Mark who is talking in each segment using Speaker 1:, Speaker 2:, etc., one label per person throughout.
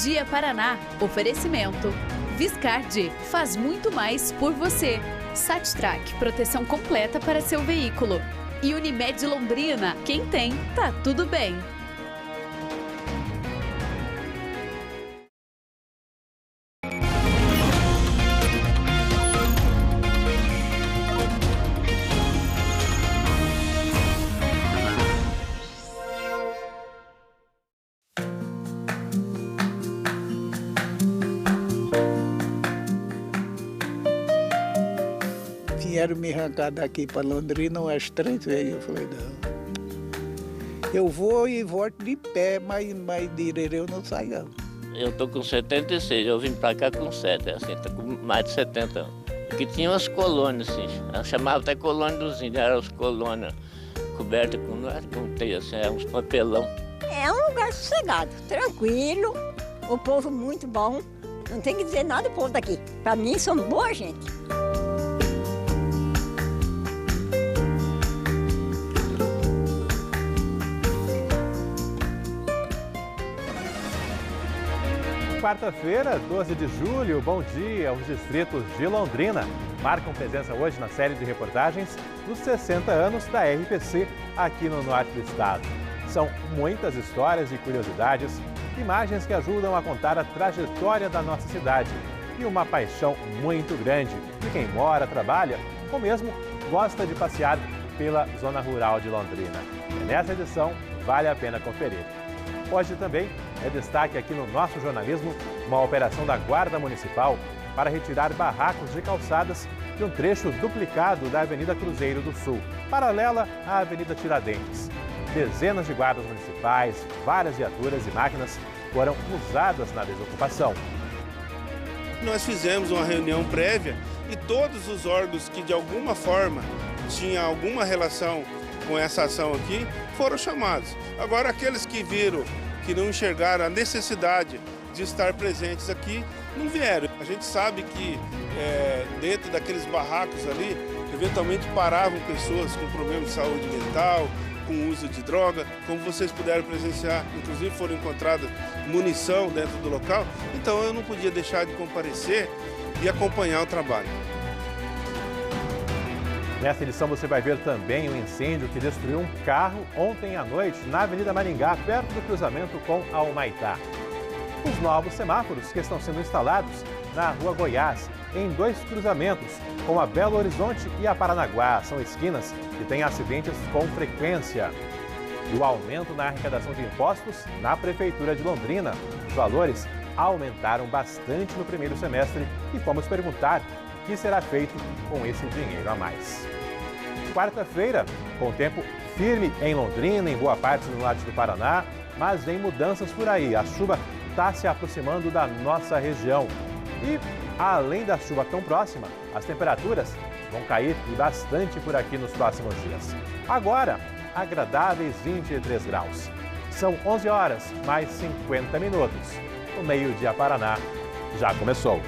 Speaker 1: Meio-dia Paraná. Oferecimento. Viscardi faz muito mais por você. Sattrac, proteção completa para seu veículo. E Unimed Londrina, quem tem, tá tudo bem.
Speaker 2: Vieram me arrancar daqui para Londrina umas 3 vezes. Eu falei, não. Eu vou e volto de pé, mas direito eu não saio, não.
Speaker 3: Eu tô com 76, eu vim pra cá com 7, assim, tô com mais de 70 anos. Aqui tinha umas colônias, assim, chamava até colônia dos índios, eram as colônias cobertas com teia, assim, eram uns papelão.
Speaker 4: É um lugar sossegado, tranquilo, o povo muito bom, não tem que dizer nada do povo daqui. Pra mim, são boa gente.
Speaker 5: Quarta-feira, 12 de julho, bom dia. Os distritos de Londrina marcam presença hoje na série de reportagens dos 60 anos da RPC aqui no norte do estado. São muitas histórias e curiosidades, imagens que ajudam a contar a trajetória da nossa cidade e uma paixão muito grande de quem mora, trabalha ou mesmo gosta de passear pela zona rural de Londrina. E nessa edição vale a pena conferir. Hoje também é destaque aqui no nosso jornalismo uma operação da Guarda Municipal para retirar barracos de calçadas de um trecho duplicado da Avenida Cruzeiro do Sul, paralela à Avenida Tiradentes. Dezenas de guardas municipais, várias viaturas e máquinas foram usadas na desocupação.
Speaker 6: Nós fizemos uma reunião prévia e todos os órgãos que de alguma forma tinham alguma relação com essa ação aqui foram chamados. Agora aqueles que viram, que não enxergaram a necessidade de estar presentes aqui, não vieram. A gente sabe que dentro daqueles barracos ali, eventualmente paravam pessoas com problemas de saúde mental, com uso de droga, como vocês puderam presenciar, inclusive foram encontradas munição dentro do local, então eu não podia deixar de comparecer e acompanhar o trabalho.
Speaker 5: Nessa edição você vai ver também um incêndio que destruiu um carro ontem à noite na Avenida Maringá, perto do cruzamento com a Humaitá. Os novos semáforos que estão sendo instalados na Rua Goiás, em 2 cruzamentos, com a Belo Horizonte e a Paranaguá. São esquinas que têm acidentes com frequência. E o aumento na arrecadação de impostos na Prefeitura de Londrina. Os valores aumentaram bastante no primeiro semestre e fomos perguntar o que será feito com esse dinheiro a mais. Quarta-feira, com tempo firme em Londrina, em boa parte do norte do Paraná, mas vem mudanças por aí. A chuva está se aproximando da nossa região. E, além da chuva tão próxima, as temperaturas vão cair bastante por aqui nos próximos dias. Agora, agradáveis 23 graus. São 11 horas, mais 50 minutos. O Meio-dia Paraná já começou.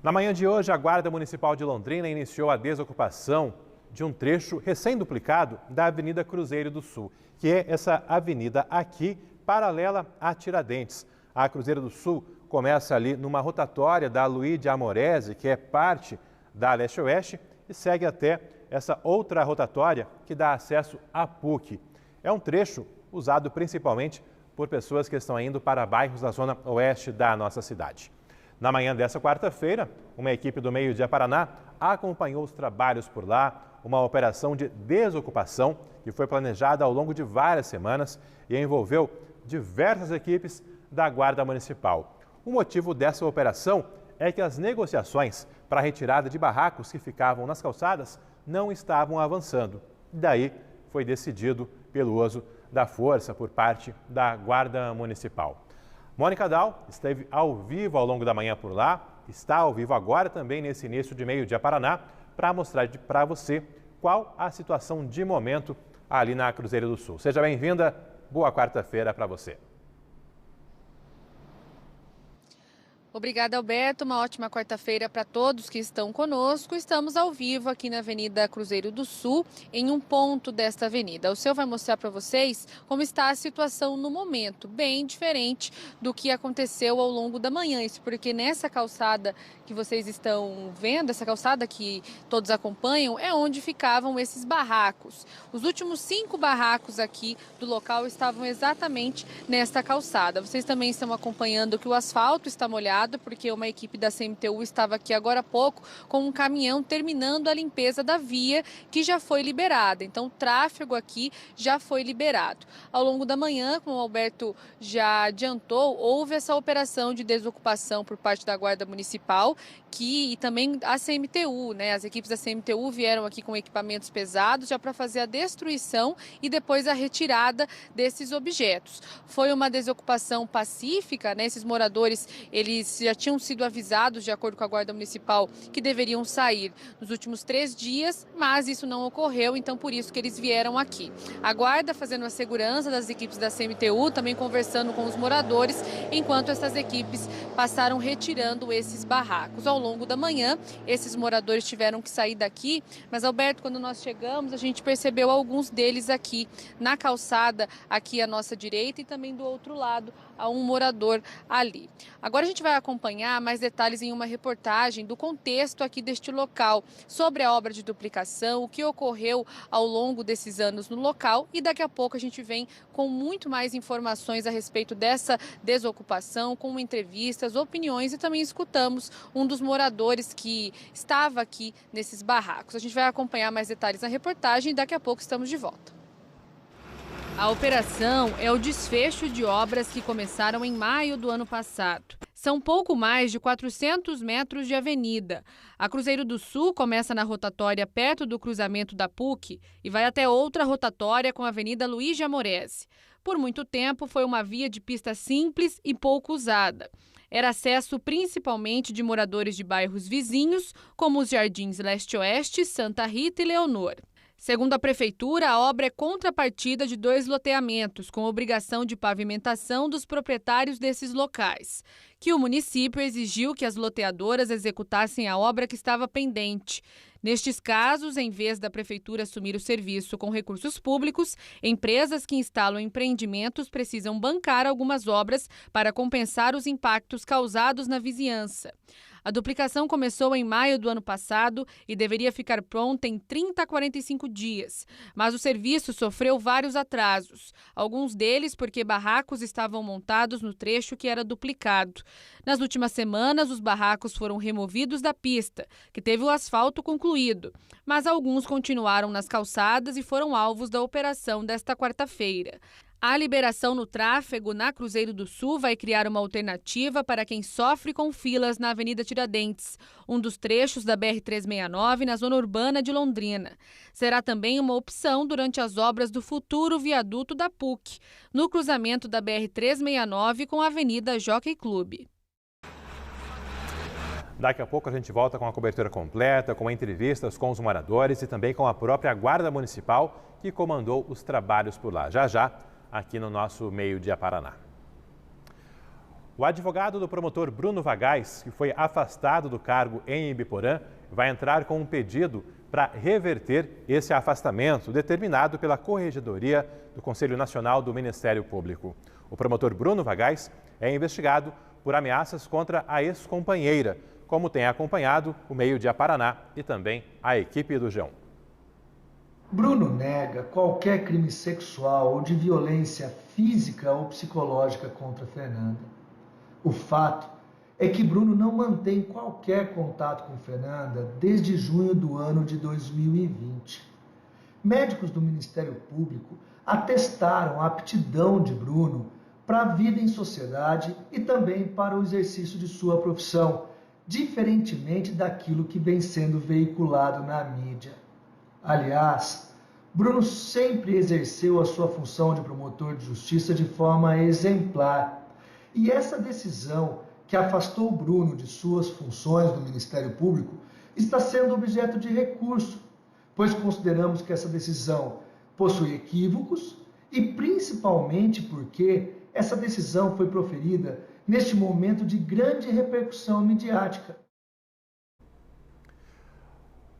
Speaker 5: Na manhã de hoje, a Guarda Municipal de Londrina iniciou a desocupação de um trecho recém-duplicado da Avenida Cruzeiro do Sul, que é essa avenida aqui, paralela a Tiradentes. A Cruzeiro do Sul começa ali numa rotatória da Luiz de Amorese, que é parte da Leste-Oeste, e segue até essa outra rotatória que dá acesso à PUC. É um trecho usado principalmente por pessoas que estão indo para bairros da zona oeste da nossa cidade. Na manhã dessa quarta-feira, uma equipe do Meio-dia Paraná acompanhou os trabalhos por lá, uma operação de desocupação que foi planejada ao longo de várias semanas e envolveu diversas equipes da Guarda Municipal. O motivo dessa operação é que as negociações para a retirada de barracos que ficavam nas calçadas não estavam avançando. Daí foi decidido pelo uso da força por parte da Guarda Municipal. Mônica Dal esteve ao vivo ao longo da manhã por lá, está ao vivo agora também nesse início de Meio-dia Paraná, para mostrar para você qual a situação de momento ali na Cruzeiro do Sul. Seja bem-vinda, boa quarta-feira para você.
Speaker 7: Obrigada, Alberto. Uma ótima quarta-feira para todos que estão conosco. Estamos ao vivo aqui na Avenida Cruzeiro do Sul, em um ponto desta avenida. O seu vai mostrar para vocês como está a situação no momento, bem diferente do que aconteceu ao longo da manhã. Isso porque nessa calçada que vocês estão vendo, essa calçada que todos acompanham, é onde ficavam esses barracos. Os últimos 5 barracos aqui do local estavam exatamente nesta calçada. Vocês também estão acompanhando que o asfalto está molhado, porque uma equipe da CMTU estava aqui agora há pouco com um caminhão terminando a limpeza da via que já foi liberada. Então o tráfego aqui já foi liberado. Ao longo da manhã, como o Alberto já adiantou, houve essa operação de desocupação por parte da Guarda Municipal e também a CMTU, né? As equipes da CMTU vieram aqui com equipamentos pesados já para fazer a destruição e depois a retirada desses objetos. Foi uma desocupação pacífica, né? Esses moradores, eles já tinham sido avisados, de acordo com a Guarda Municipal, que deveriam sair nos últimos 3 dias, mas isso não ocorreu, então por isso que eles vieram aqui. A Guarda fazendo a segurança das equipes da CMTU, também conversando com os moradores, enquanto essas equipes passaram retirando esses barracos. Ao longo da manhã, esses moradores tiveram que sair daqui, mas, Alberto, quando nós chegamos, a gente percebeu alguns deles aqui na calçada, aqui à nossa direita, e também do outro lado, há um morador ali. Agora a gente vai acompanhar mais detalhes em uma reportagem do contexto aqui deste local, sobre a obra de duplicação, o que ocorreu ao longo desses anos no local, e daqui a pouco a gente vem com muito mais informações a respeito dessa desocupação, com entrevistas, opiniões, e também escutamos um dos moradores que estava aqui nesses barracos. A gente vai acompanhar mais detalhes na reportagem e daqui a pouco estamos de volta. A operação é o desfecho de obras que começaram em maio do ano passado. São pouco mais de 400 metros de avenida. A Cruzeiro do Sul começa na rotatória perto do cruzamento da PUC e vai até outra rotatória com a Avenida Luiz de Amorese. Por muito tempo foi uma via de pista simples e pouco usada. Era acesso principalmente de moradores de bairros vizinhos, como os Jardins Leste-Oeste, Santa Rita e Leonor. Segundo a Prefeitura, a obra é contrapartida de 2 loteamentos, com obrigação de pavimentação dos proprietários desses locais, que o município exigiu que as loteadoras executassem a obra que estava pendente. Nestes casos, em vez da Prefeitura assumir o serviço com recursos públicos, empresas que instalam empreendimentos precisam bancar algumas obras para compensar os impactos causados na vizinhança. A duplicação começou em maio do ano passado e deveria ficar pronta em 30 a 45 dias. Mas o serviço sofreu vários atrasos, alguns deles porque barracos estavam montados no trecho que era duplicado. Nas últimas semanas, os barracos foram removidos da pista, que teve o asfalto concluído, mas alguns continuaram nas calçadas e foram alvos da operação desta quarta-feira. A liberação no tráfego na Cruzeiro do Sul vai criar uma alternativa para quem sofre com filas na Avenida Tiradentes, um dos trechos da BR-369 na zona urbana de Londrina. Será também uma opção durante as obras do futuro viaduto da PUC, no cruzamento da BR-369 com a Avenida Jockey Club.
Speaker 5: Daqui a pouco a gente volta com a cobertura completa, com entrevistas com os moradores e também com a própria Guarda Municipal que comandou os trabalhos por lá. Já já, aqui no nosso Meio Dia Paraná. O advogado do promotor Bruno Vagais, que foi afastado do cargo em Ibiporã, vai entrar com um pedido para reverter esse afastamento determinado pela Corregedoria do Conselho Nacional do Ministério Público. O promotor Bruno Vagais é investigado por ameaças contra a ex-companheira, como tem acompanhado o Meio Dia Paraná e também a equipe do G1.
Speaker 8: Bruno nega qualquer crime sexual ou de violência física ou psicológica contra Fernanda. O fato é que Bruno não mantém qualquer contato com Fernanda desde junho do ano de 2020. Médicos do Ministério Público atestaram a aptidão de Bruno para a vida em sociedade e também para o exercício de sua profissão, diferentemente daquilo que vem sendo veiculado na mídia. Aliás, Bruno sempre exerceu a sua função de promotor de justiça de forma exemplar. E essa decisão que afastou Bruno de suas funções no Ministério Público está sendo objeto de recurso, pois consideramos que essa decisão possui equívocos e principalmente porque essa decisão foi proferida neste momento de grande repercussão midiática.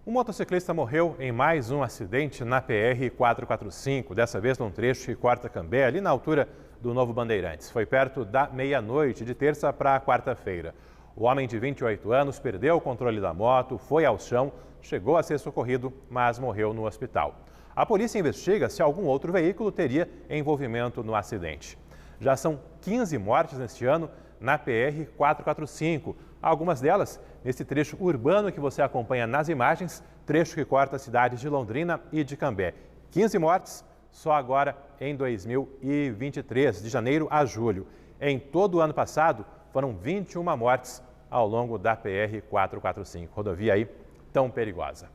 Speaker 5: Um motociclista morreu em mais um acidente na PR-445, dessa vez num trecho que corta Cambé, ali na altura do Novo Bandeirantes. Foi perto da meia-noite, de terça para quarta-feira. O homem de 28 anos perdeu o controle da moto, foi ao chão, chegou a ser socorrido, mas morreu no hospital. A polícia investiga se algum outro veículo teria envolvimento no acidente. Já são 15 mortes neste ano na PR-445, algumas delas nesse trecho urbano que você acompanha nas imagens, trecho que corta as cidades de Londrina e de Cambé. 15 mortes só agora em 2023, de janeiro a julho. Em todo o ano passado, foram 21 mortes ao longo da PR-445, rodovia aí tão perigosa.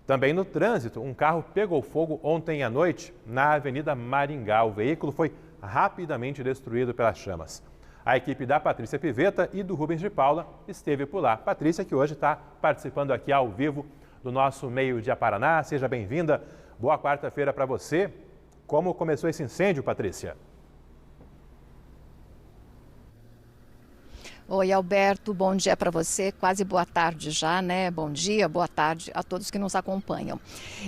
Speaker 5: Também no trânsito, um carro pegou fogo ontem à noite na Avenida Maringá. O veículo foi rapidamente destruído pelas chamas. A equipe da Patrícia Pivetta e do Rubens de Paula esteve por lá. Patrícia, que hoje está participando aqui ao vivo do nosso Meio Dia Paraná. Seja bem-vinda. Boa quarta-feira para você. Como começou esse incêndio, Patrícia?
Speaker 9: Oi, Alberto, bom dia para você, quase boa tarde já, né? Bom dia, boa tarde a todos que nos acompanham.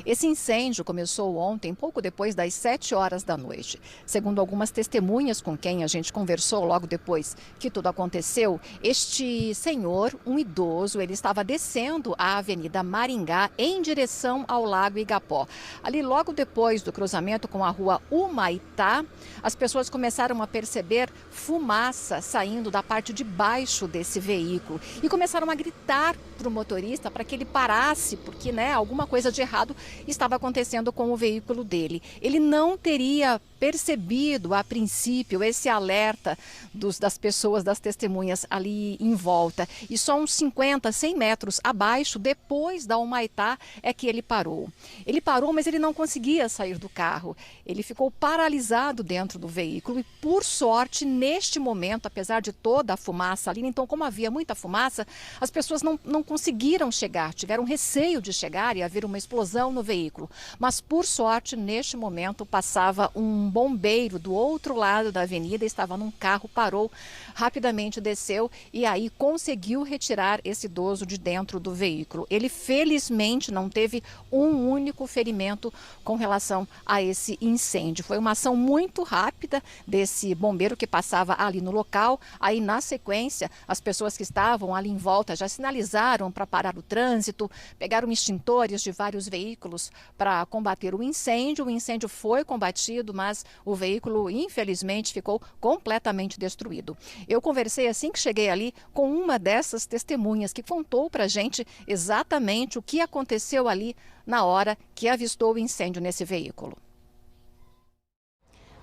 Speaker 9: Esse incêndio começou ontem, pouco depois das 7 horas da noite. Segundo algumas testemunhas com quem a gente conversou logo depois que tudo aconteceu, este senhor, um idoso, ele estava descendo a Avenida Maringá em direção ao Lago Igapó. Ali logo depois do cruzamento com a rua Humaitá, as pessoas começaram a perceber fumaça saindo da parte de baixo desse veículo e começaram a gritar para o motorista para que ele parasse, porque alguma coisa de errado estava acontecendo com o veículo dele. Ele não teria percebido a princípio esse alerta das pessoas, das testemunhas ali em volta, e só uns 50, 100 metros abaixo, depois da Humaitá, é que ele parou. Ele parou, mas ele não conseguia sair do carro. Ele ficou paralisado dentro do veículo e, por sorte, neste momento, apesar de toda a fumaça ali, então como havia muita fumaça, as pessoas não conseguiram chegar, tiveram receio de chegar e haver uma explosão no veículo. Mas, por sorte, neste momento, passava um bombeiro do outro lado da avenida, estava num carro, parou, rapidamente desceu e aí conseguiu retirar esse idoso de dentro do veículo. Ele, felizmente, não teve um único ferimento com relação a esse incêndio. Foi uma ação muito rápida desse bombeiro que passava ali no local. Aí, na sequência, as pessoas que estavam ali em volta já sinalizaram para parar o trânsito, pegaram extintores de vários veículos para combater o incêndio. O incêndio foi combatido, mas o veículo, infelizmente, ficou completamente destruído. Eu conversei assim que cheguei ali com uma dessas testemunhas que contou para a gente exatamente o que aconteceu ali na hora que avistou o incêndio nesse veículo.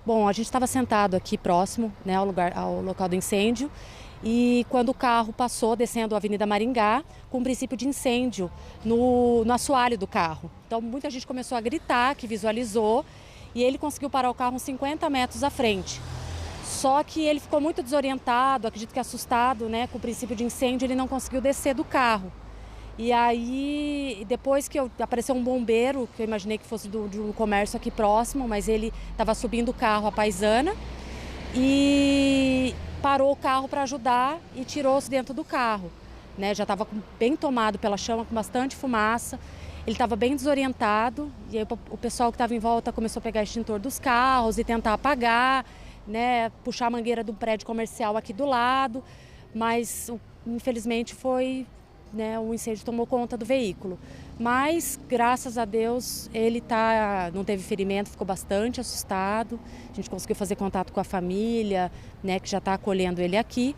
Speaker 10: Bom, a gente estava sentado aqui próximo, ao local do incêndio, e quando o carro passou descendo a Avenida Maringá, com um princípio de incêndio no assoalho do carro. Então muita gente começou a gritar, que visualizou, e ele conseguiu parar o carro uns 50 metros à frente. Só que ele ficou muito desorientado, acredito que assustado, com o princípio de incêndio, ele não conseguiu descer do carro. E aí, depois que apareceu um bombeiro, que eu imaginei que fosse do comércio aqui próximo, mas ele estava subindo o carro, a paisana, e parou o carro para ajudar e tirou-se dentro do carro. Já estava bem tomado pela chama, com bastante fumaça. Ele estava bem desorientado e aí o pessoal que estava em volta começou a pegar extintor dos carros e tentar apagar, puxar a mangueira do prédio comercial aqui do lado, mas infelizmente o incêndio tomou conta do veículo. Mas, graças a Deus, ele não teve ferimento, ficou bastante assustado. A gente conseguiu fazer contato com a família, que já está acolhendo ele aqui.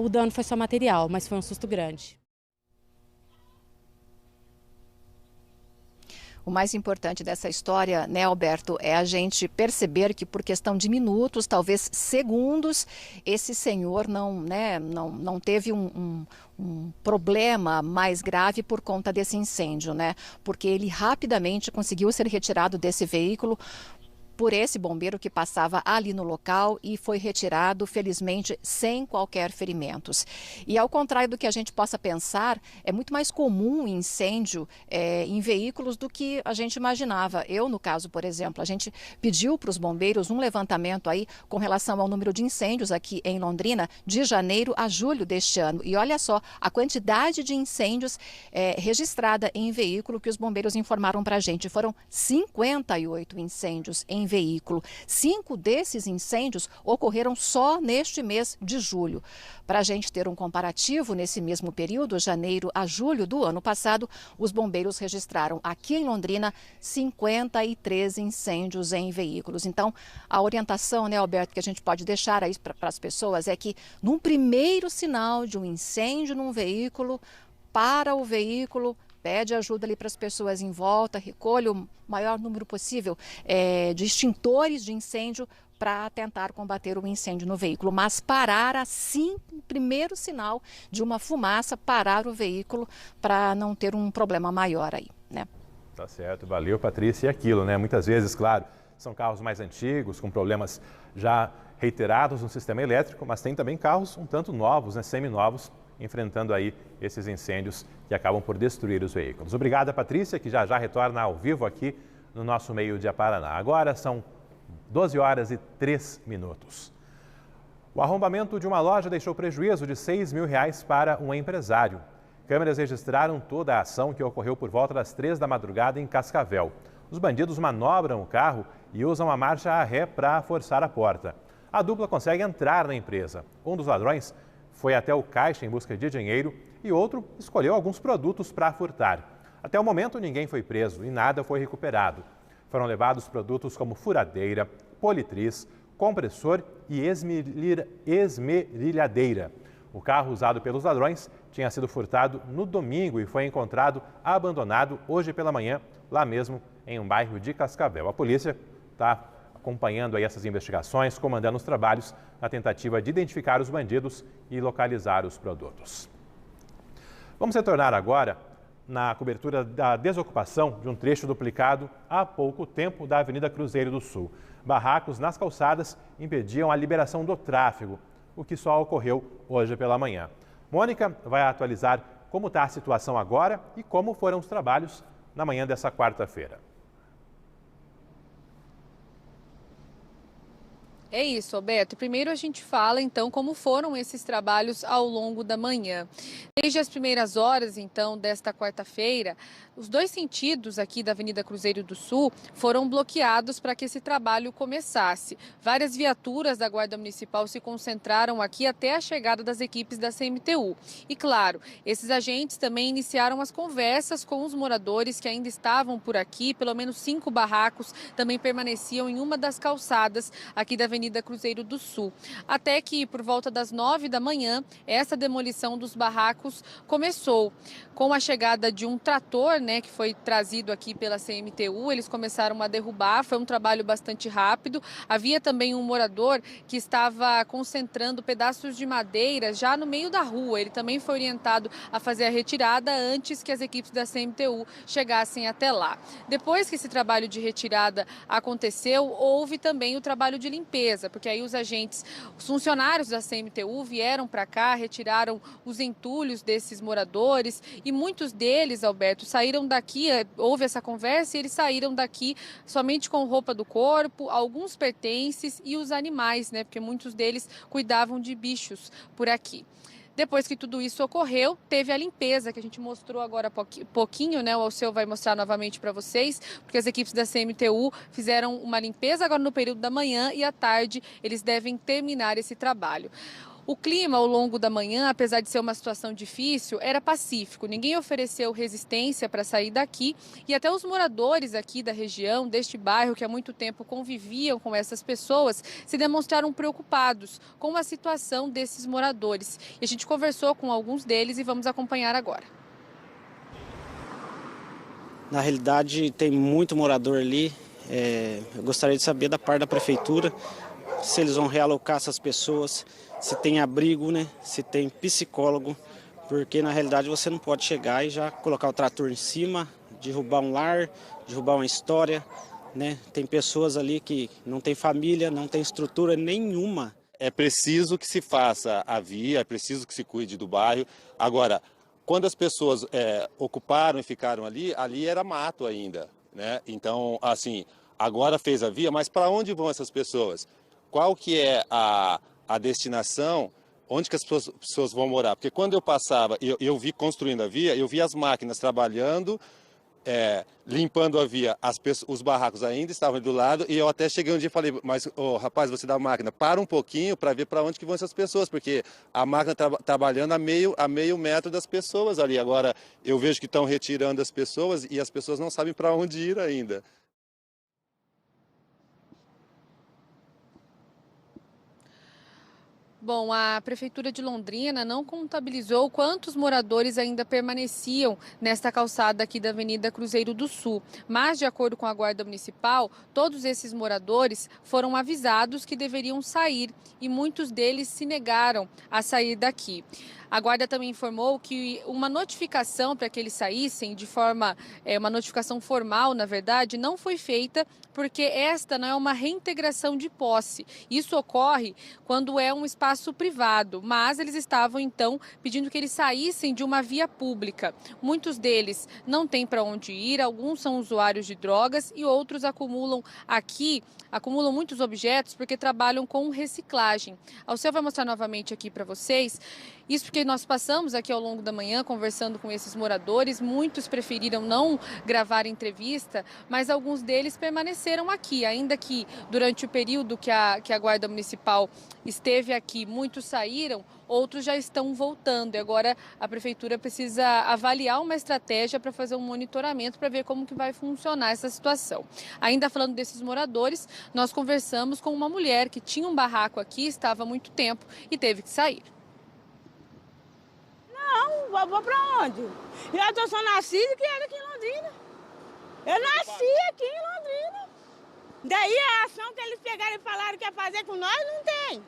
Speaker 10: O dano foi só material, mas foi um susto grande.
Speaker 9: O mais importante dessa história, Alberto, é a gente perceber que por questão de minutos, talvez segundos, esse senhor não teve um problema mais grave por conta desse incêndio, porque ele rapidamente conseguiu ser retirado desse veículo por esse bombeiro que passava ali no local e foi retirado, felizmente, sem qualquer ferimentos. E ao contrário do que a gente possa pensar, é muito mais comum incêndio em veículos do que a gente imaginava. Eu, no caso, por exemplo, a gente pediu para os bombeiros um levantamento aí com relação ao número de incêndios aqui em Londrina de janeiro a julho deste ano. E olha só a quantidade de incêndios registrada em veículo que os bombeiros informaram para a gente. Foram 58 incêndios em veículo. 5 desses incêndios ocorreram só neste mês de julho. Para a gente ter um comparativo, nesse mesmo período, janeiro a julho do ano passado, os bombeiros registraram aqui em Londrina 53 incêndios em veículos. Então, a orientação, né, Alberto, que a gente pode deixar aí para as pessoas é que, num primeiro sinal de um incêndio num veículo, para o veículo, pede ajuda ali para as pessoas em volta, recolhe o maior número possível de extintores de incêndio para tentar combater o incêndio no veículo. Mas parar assim, o primeiro sinal de uma fumaça, parar o veículo para não ter um problema maior aí, né?
Speaker 5: Tá certo, valeu, Patrícia. E aquilo, né? Muitas vezes, claro, são carros mais antigos, com problemas já reiterados no sistema elétrico, mas tem também carros um tanto novos, né, seminovos, enfrentando aí esses incêndios que acabam por destruir os veículos. Obrigada, Patrícia, que já retorna ao vivo aqui no nosso Meio-Dia Paraná. Agora são 12 horas e 3 minutos. O arrombamento de uma loja deixou prejuízo de R$6 mil para um empresário. Câmeras registraram toda a ação que ocorreu por volta das 3 da madrugada em Cascavel. Os bandidos manobram o carro e usam a marcha a ré para forçar a porta. A dupla consegue entrar na empresa. Um dos ladrões foi até o caixa em busca de dinheiro e outro escolheu alguns produtos para furtar. Até o momento, ninguém foi preso e nada foi recuperado. Foram levados produtos como furadeira, politriz, compressor e esmerilhadeira. O carro usado pelos ladrões tinha sido furtado no domingo e foi encontrado abandonado hoje pela manhã, lá mesmo em um bairro de Cascavel. A polícia está acompanhando aí essas investigações, comandando os trabalhos na tentativa de identificar os bandidos e localizar os produtos. Vamos retornar agora na cobertura da desocupação de um trecho duplicado há pouco tempo da Avenida Cruzeiro do Sul. Barracos nas calçadas impediam a liberação do tráfego, o que só ocorreu hoje pela manhã. Mônica vai atualizar como está a situação agora e como foram os trabalhos na manhã dessa quarta-feira.
Speaker 7: É isso, Alberto. Primeiro a gente fala, então, como foram esses trabalhos ao longo da manhã. Desde as primeiras horas, então, desta quarta-feira, os dois sentidos aqui da Avenida Cruzeiro do Sul foram bloqueados para que esse trabalho começasse. Várias viaturas da Guarda Municipal se concentraram aqui até a chegada das equipes da CMTU. E, claro, esses agentes também iniciaram as conversas com os moradores que ainda estavam por aqui. Pelo menos 5 barracos também permaneciam em uma das calçadas aqui da Avenida Cruzeiro do Sul. Até que, por volta das 9 da manhã, essa demolição dos barracos começou. Com a chegada de um trator, que foi trazido aqui pela CMTU, eles começaram a derrubar, foi um trabalho bastante rápido. Havia também um morador que estava concentrando pedaços de madeira já no meio da rua. Ele também foi orientado a fazer a retirada antes que as equipes da CMTU chegassem até lá. Depois que esse trabalho de retirada aconteceu, houve também o trabalho de limpeza, porque aí os funcionários da CMTU vieram para cá, retiraram os entulhos desses moradores e muitos deles, Alberto, saíram daqui, houve essa conversa e eles saíram daqui somente com roupa do corpo, alguns pertences e os animais, porque muitos deles cuidavam de bichos por aqui. Depois que tudo isso ocorreu, teve a limpeza, que a gente mostrou agora há pouquinho, o Alceu vai mostrar novamente para vocês, porque as equipes da CMTU fizeram uma limpeza agora no período da manhã e à tarde eles devem terminar esse trabalho. O clima ao longo da manhã, apesar de ser uma situação difícil, era pacífico. Ninguém ofereceu resistência para sair daqui e até os moradores aqui da região, deste bairro que há muito tempo conviviam com essas pessoas, se demonstraram preocupados com a situação desses moradores. E a gente conversou com alguns deles e vamos acompanhar agora.
Speaker 11: Na realidade, tem muito morador ali. Eu gostaria de saber da parte da prefeitura se eles vão realocar essas pessoas, se tem abrigo, se tem psicólogo, porque na realidade você não pode chegar e já colocar o trator em cima, derrubar um lar, derrubar uma história. né? Tem pessoas ali que não tem família, não tem estrutura nenhuma.
Speaker 12: É preciso que se faça a via, é preciso que se cuide do bairro. Agora, quando as pessoas ocuparam e ficaram ali era mato ainda, né? Então, assim, agora fez a via, mas para onde vão essas pessoas? Qual que é a destinação? Onde que as pessoas vão morar? Porque quando eu passava, eu vi construindo a via, eu vi as máquinas trabalhando, limpando a via, os barracos ainda estavam do lado, e eu até cheguei um dia e falei, mas rapaz, você da máquina, para um pouquinho para ver para onde que vão essas pessoas, porque a máquina trabalhando a meio metro das pessoas ali. Agora eu vejo que estão retirando as pessoas e as pessoas não sabem para onde ir ainda.
Speaker 7: Bom, a Prefeitura de Londrina não contabilizou quantos moradores ainda permaneciam nesta calçada aqui da Avenida Cruzeiro do Sul. Mas, de acordo com a Guarda Municipal, todos esses moradores foram avisados que deveriam sair e muitos deles se negaram a sair daqui. A Guarda também informou que uma notificação para que eles saíssem, uma notificação formal, na verdade, não foi feita porque esta não é uma reintegração de posse. Isso ocorre quando é um espaço privado, mas eles estavam, então, pedindo que eles saíssem de uma via pública. Muitos deles não têm para onde ir, alguns são usuários de drogas e outros acumulam muitos objetos porque trabalham com reciclagem. O Alceu vai mostrar novamente aqui para vocês. Isso porque nós passamos aqui ao longo da manhã conversando com esses moradores, muitos preferiram não gravar entrevista, mas alguns deles permaneceram aqui, ainda que durante o período que a Guarda Municipal esteve aqui, muitos saíram, outros já estão voltando. E agora a Prefeitura precisa avaliar uma estratégia para fazer um monitoramento para ver como que vai funcionar essa situação. Ainda falando desses moradores, nós conversamos com uma mulher que tinha um barraco aqui, estava há muito tempo e teve que sair.
Speaker 13: Não, vou pra onde? Eu só nasci e criada aqui em Londrina. Eu nasci aqui em Londrina. Daí a ação que eles pegaram e falaram que ia fazer com nós, não tem.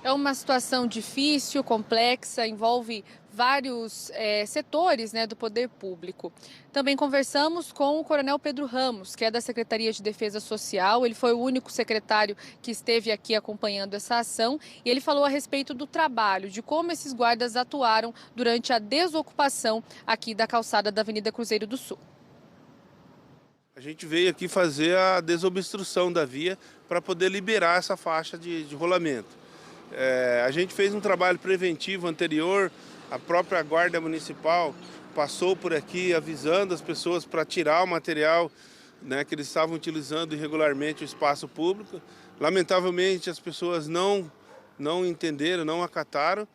Speaker 7: É uma situação difícil, complexa, envolve vários setores, do poder público. Também conversamos com o Coronel Pedro Ramos, que é da Secretaria de Defesa Social. Ele foi o único secretário que esteve aqui acompanhando essa ação e ele falou a respeito do trabalho, de como esses guardas atuaram durante a desocupação aqui da calçada da Avenida Cruzeiro do Sul.
Speaker 6: A gente veio aqui fazer a desobstrução da via para poder liberar essa faixa de rolamento. A gente fez um trabalho preventivo anterior, a própria Guarda Municipal passou por aqui avisando as pessoas para tirar o material que eles estavam utilizando irregularmente o espaço público. Lamentavelmente as pessoas não entenderam, não acataram.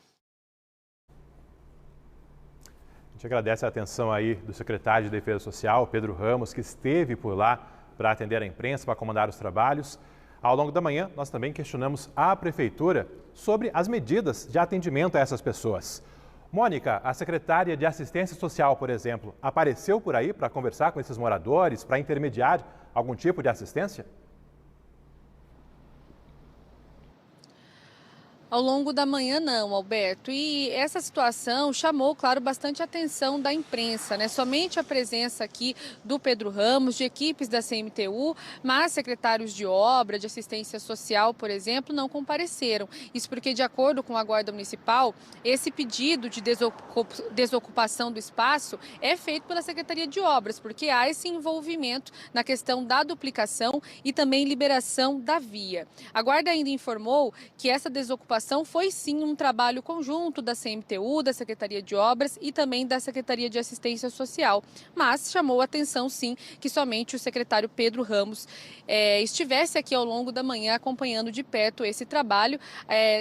Speaker 5: A gente agradece a atenção aí do secretário de Defesa Social, Pedro Ramos, que esteve por lá para atender a imprensa, para comandar os trabalhos. Ao longo da manhã, nós também questionamos a Prefeitura sobre as medidas de atendimento a essas pessoas. Mônica, a secretária de Assistência Social, por exemplo, apareceu por aí para conversar com esses moradores, para intermediar algum tipo de assistência?
Speaker 7: Ao longo da manhã não, Alberto. E essa situação chamou, claro, bastante atenção da imprensa, Somente a presença aqui do Pedro Ramos, de equipes da CMTU, mas secretários de obra, de assistência social, por exemplo, não compareceram. Isso porque, de acordo com a Guarda Municipal, esse pedido de desocupação do espaço é feito pela Secretaria de Obras, porque há esse envolvimento na questão da duplicação e também liberação da via. A Guarda ainda informou que essa desocupação foi sim um trabalho conjunto da CMTU, da Secretaria de Obras e também da Secretaria de Assistência Social, mas chamou a atenção sim que somente o secretário Pedro Ramos estivesse aqui ao longo da manhã acompanhando de perto esse trabalho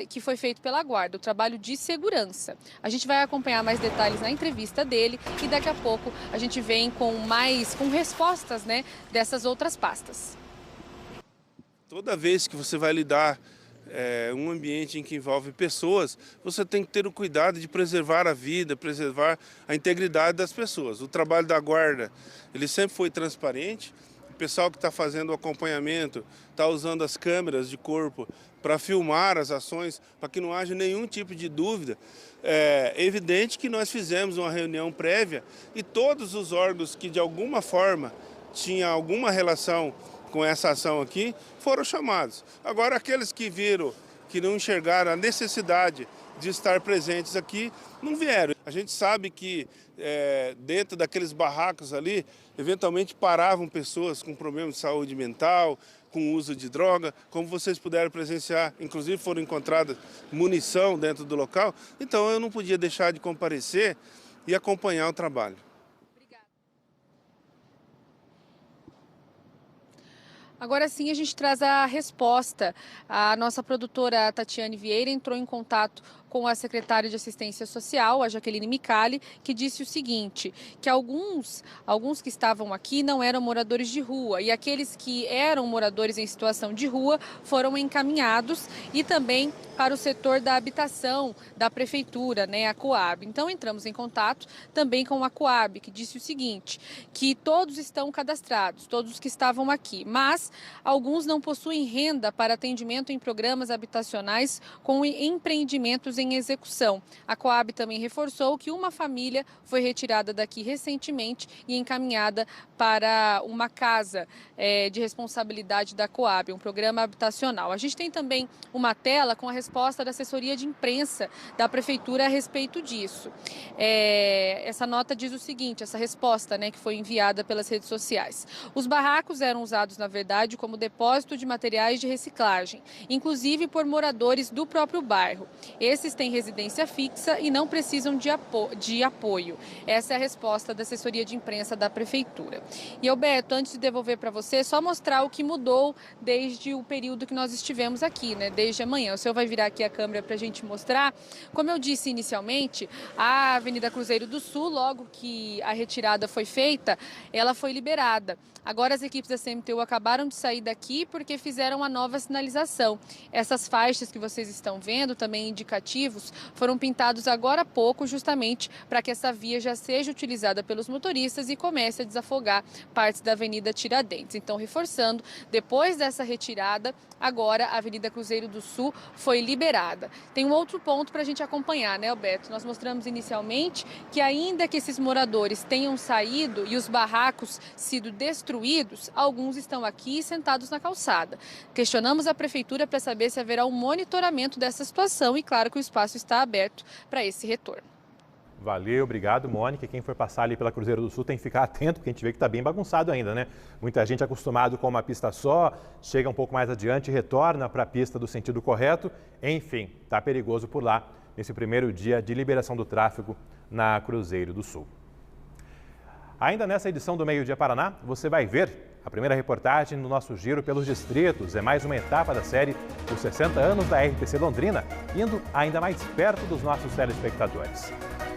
Speaker 7: que foi feito pela Guarda, o trabalho de segurança. A gente vai acompanhar mais detalhes na entrevista dele e daqui a pouco a gente vem com respostas dessas outras pastas.
Speaker 6: Toda vez que você vai lidar um ambiente em que envolve pessoas, você tem que ter o cuidado de preservar a vida, preservar a integridade das pessoas. O trabalho da Guarda, ele sempre foi transparente, O pessoal que está fazendo o acompanhamento está usando as câmeras de corpo para filmar as ações, para que não haja nenhum tipo de dúvida. É evidente que nós fizemos uma reunião prévia e todos os órgãos que de alguma forma tinham alguma relação com essa ação aqui foram chamados. Agora, aqueles que viram, que não enxergaram a necessidade de estar presentes aqui, não vieram. A gente sabe que dentro daqueles barracos ali, eventualmente paravam pessoas com problemas de saúde mental, com uso de droga, como vocês puderam presenciar, inclusive foram encontradas munição dentro do local. Então eu não podia deixar de comparecer e acompanhar o trabalho.
Speaker 7: Agora sim a gente traz a resposta. A nossa produtora Tatiane Vieira entrou em contato com a secretária de Assistência Social, a Jaqueline Micali, que disse o seguinte, que alguns que estavam aqui não eram moradores de rua e aqueles que eram moradores em situação de rua foram encaminhados e também para o setor da habitação da prefeitura, né, a Coab. Então entramos em contato também com a Coab, que disse o seguinte, que todos estão cadastrados, todos os que estavam aqui, mas alguns não possuem renda para atendimento em programas habitacionais com empreendimentos em execução. A Coab também reforçou que uma família foi retirada daqui recentemente e encaminhada para uma casa de responsabilidade da Coab, um programa habitacional. A gente tem também uma tela com a resposta da assessoria de imprensa da prefeitura a respeito disso. Essa nota diz o seguinte, essa resposta, né, que foi enviada pelas redes sociais. Os barracos eram usados, na verdade, como depósito de materiais de reciclagem, inclusive por moradores do próprio bairro. Esses têm residência fixa e não precisam de apoio. Essa é a resposta da assessoria de imprensa da prefeitura. E, Alberto, antes de devolver para você, só mostrar o que mudou desde o período que nós estivemos aqui, né? Desde amanhã. O senhor vai virar aqui a câmera para a gente mostrar. Como eu disse inicialmente, a Avenida Cruzeiro do Sul, logo que a retirada foi feita, ela foi liberada. Agora as equipes da CMTU acabaram de sair daqui porque fizeram uma nova sinalização. Essas faixas que vocês estão vendo, também indicativos, foram pintados agora há pouco justamente para que essa via já seja utilizada pelos motoristas e comece a desafogar partes da Avenida Tiradentes. Então, reforçando, depois dessa retirada, agora a Avenida Cruzeiro do Sul foi liberada. Tem um outro ponto para a gente acompanhar, né, Alberto? Nós mostramos inicialmente que ainda que esses moradores tenham saído e os barracos sido destruídos, alguns estão aqui sentados na calçada. Questionamos a prefeitura para saber se haverá um monitoramento dessa situação e claro que o espaço está aberto para esse retorno.
Speaker 5: Valeu, obrigado, Mônica. Quem for passar ali pela Cruzeiro do Sul tem que ficar atento, porque a gente vê que está bem bagunçado ainda, né? Muita gente acostumado com uma pista só, chega um pouco mais adiante e retorna para a pista do sentido correto. Enfim, está perigoso por lá nesse primeiro dia de liberação do tráfego na Cruzeiro do Sul. Ainda nessa edição do Meio Dia Paraná, você vai ver a primeira reportagem no nosso giro pelos distritos. É mais uma etapa da série Os 60 anos da RTC Londrina, indo ainda mais perto dos nossos telespectadores.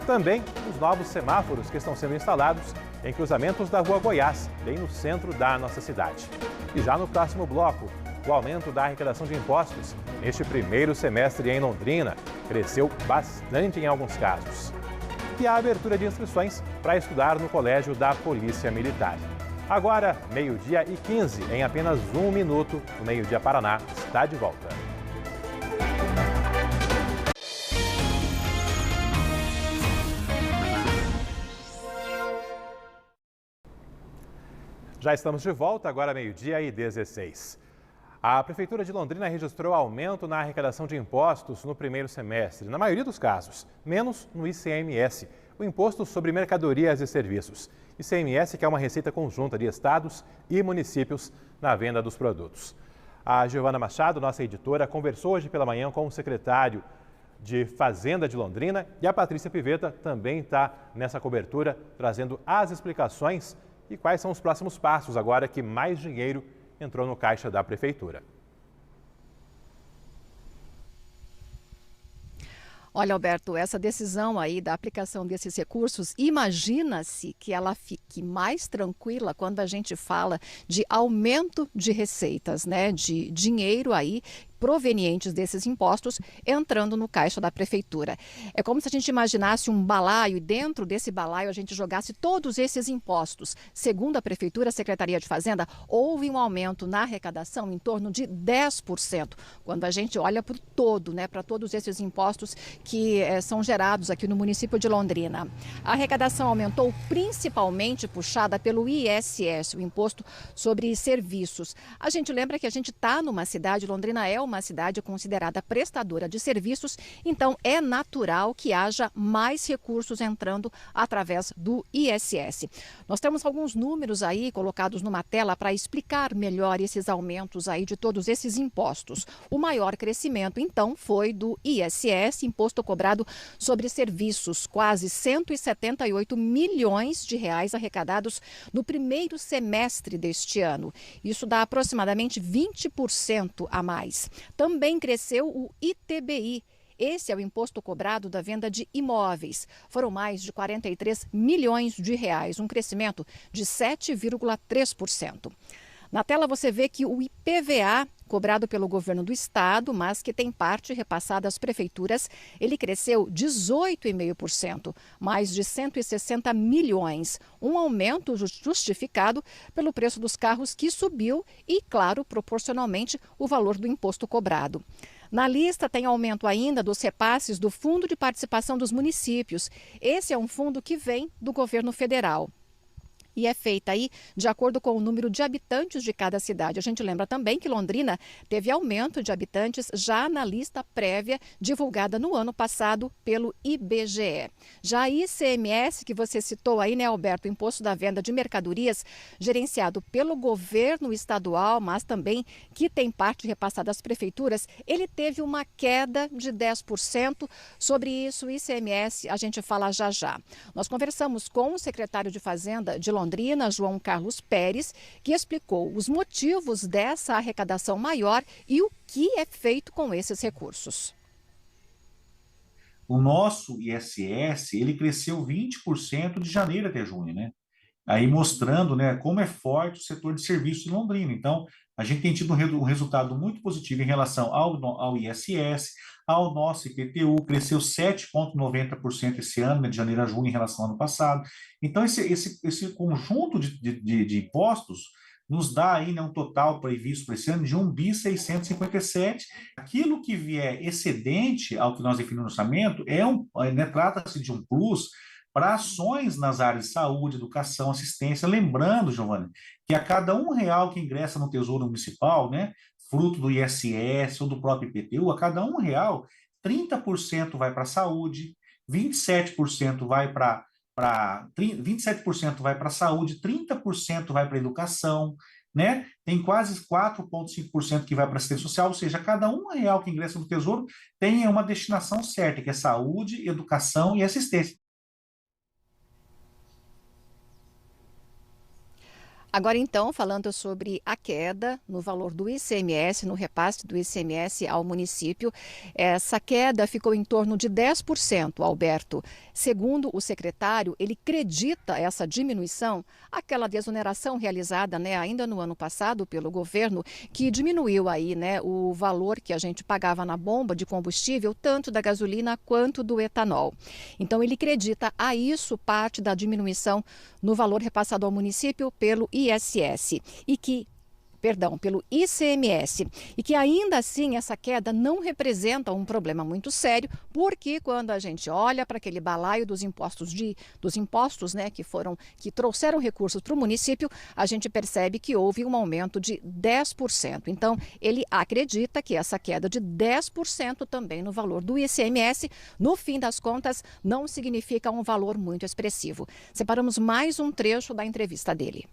Speaker 5: Também os novos semáforos que estão sendo instalados em cruzamentos da Rua Goiás, bem no centro da nossa cidade. E já no próximo bloco, o aumento da arrecadação de impostos neste primeiro semestre em Londrina cresceu bastante em alguns casos. E a abertura de inscrições para estudar no Colégio da Polícia Militar. Agora, 12h15, em apenas 1 minuto, o Meio Dia Paraná está de volta. Já estamos de volta, agora 12h16. A Prefeitura de Londrina registrou aumento na arrecadação de impostos no primeiro semestre, na maioria dos casos, menos no ICMS, o Imposto sobre Mercadorias e Serviços. ICMS que é uma receita conjunta de estados e municípios na venda dos produtos. A Giovana Machado, nossa editora, conversou hoje pela manhã com o secretário de Fazenda de Londrina e a Patrícia Pivetta também está nessa cobertura, trazendo as explicações e quais são os próximos passos agora que mais dinheiro entrou no caixa da Prefeitura.
Speaker 9: Olha, Alberto, essa decisão aí da aplicação desses recursos, imagina-se que ela fique mais tranquila quando a gente fala de aumento de receitas, né? De dinheiro aí provenientes desses impostos entrando no caixa da prefeitura. É como se a gente imaginasse um balaio e dentro desse balaio a gente jogasse todos esses impostos. Segundo a prefeitura, a Secretaria de Fazenda, houve um aumento na arrecadação em torno de 10%. Quando a gente olha para o todo, né, para todos esses impostos que são gerados aqui no município de Londrina. A arrecadação aumentou principalmente puxada pelo ISS, o Imposto sobre Serviços. A gente lembra que a gente está numa cidade, Londrina é uma cidade considerada prestadora de serviços, então é natural que haja mais recursos entrando através do ISS. Nós temos alguns números aí colocados numa tela para explicar melhor esses aumentos aí de todos esses impostos. O maior crescimento, então, foi do ISS, Imposto Cobrado sobre Serviços, quase 178 milhões de reais arrecadados no primeiro semestre deste ano. Isso dá aproximadamente 20% a mais. Também cresceu o ITBI. Esse é o imposto cobrado da venda de imóveis. Foram mais de 43 milhões de reais, um crescimento de 7,3%. Na tela você vê que o IPVA, cobrado pelo governo do estado, mas que tem parte repassada às prefeituras, ele cresceu 18,5%, mais de 160 milhões, um aumento justificado pelo preço dos carros que subiu e, claro, proporcionalmente o valor do imposto cobrado. Na lista tem aumento ainda dos repasses do Fundo de Participação dos Municípios. Esse é um fundo que vem do governo federal e é feita aí de acordo com o número de habitantes de cada cidade. A gente lembra também que Londrina teve aumento de habitantes já na lista prévia divulgada no ano passado pelo IBGE. Já a ICMS, que você citou aí, né, Alberto, o Imposto da Venda de Mercadorias, gerenciado pelo governo estadual, mas também que tem parte repassada às prefeituras, ele teve uma queda de 10%. Sobre isso, o ICMS, a gente fala já já. Nós conversamos com o secretário de Fazenda de Londrina, João Carlos Pérez, que explicou os motivos dessa arrecadação maior e o que é feito com esses recursos.
Speaker 14: O nosso ISS, ele cresceu 20% de janeiro até junho, né? Aí mostrando, né, como é forte o setor de serviços em Londrina. Então, a gente tem tido um resultado muito positivo em relação ao ISS, ao nosso IPTU, cresceu 7,90% esse ano, né, de janeiro a junho, em relação ao ano passado. Então, esse conjunto de impostos nos dá aí, né, um total previsto para esse ano de 1.657 bi. Aquilo que vier excedente ao que nós definimos no orçamento né, trata-se de um plus para ações nas áreas de saúde, educação, assistência. Lembrando, Giovanni, que a cada R$1 que ingressa no Tesouro Municipal, né, fruto do ISS ou do próprio IPTU, a cada R$1, 30% vai para a saúde, 27% vai para 27% vai para a saúde, 30% vai para a educação, né? Tem quase 4,5% que vai para a assistência social, ou seja, cada R$1 que ingressa no Tesouro tem uma destinação certa, que é saúde, educação e assistência.
Speaker 9: Agora, então, falando sobre a queda no valor do ICMS, no repasse do ICMS ao município, essa queda ficou em torno de 10%, Alberto. Segundo o secretário, ele acredita essa diminuição, aquela desoneração realizada, né, ainda no ano passado pelo governo, que diminuiu aí, né, o valor que a gente pagava na bomba de combustível, tanto da gasolina quanto do etanol. Então, ele acredita a isso parte da diminuição no valor repassado ao município pelo ISS pelo ICMS, e que ainda assim essa queda não representa um problema muito sério, porque quando a gente olha para aquele balaio dos impostos, né, que trouxeram recursos para o município, a gente percebe que houve um aumento de 10%. Então, ele acredita que essa queda de 10% também no valor do ICMS, no fim das contas, não significa um valor muito expressivo. Separamos mais um trecho da entrevista dele.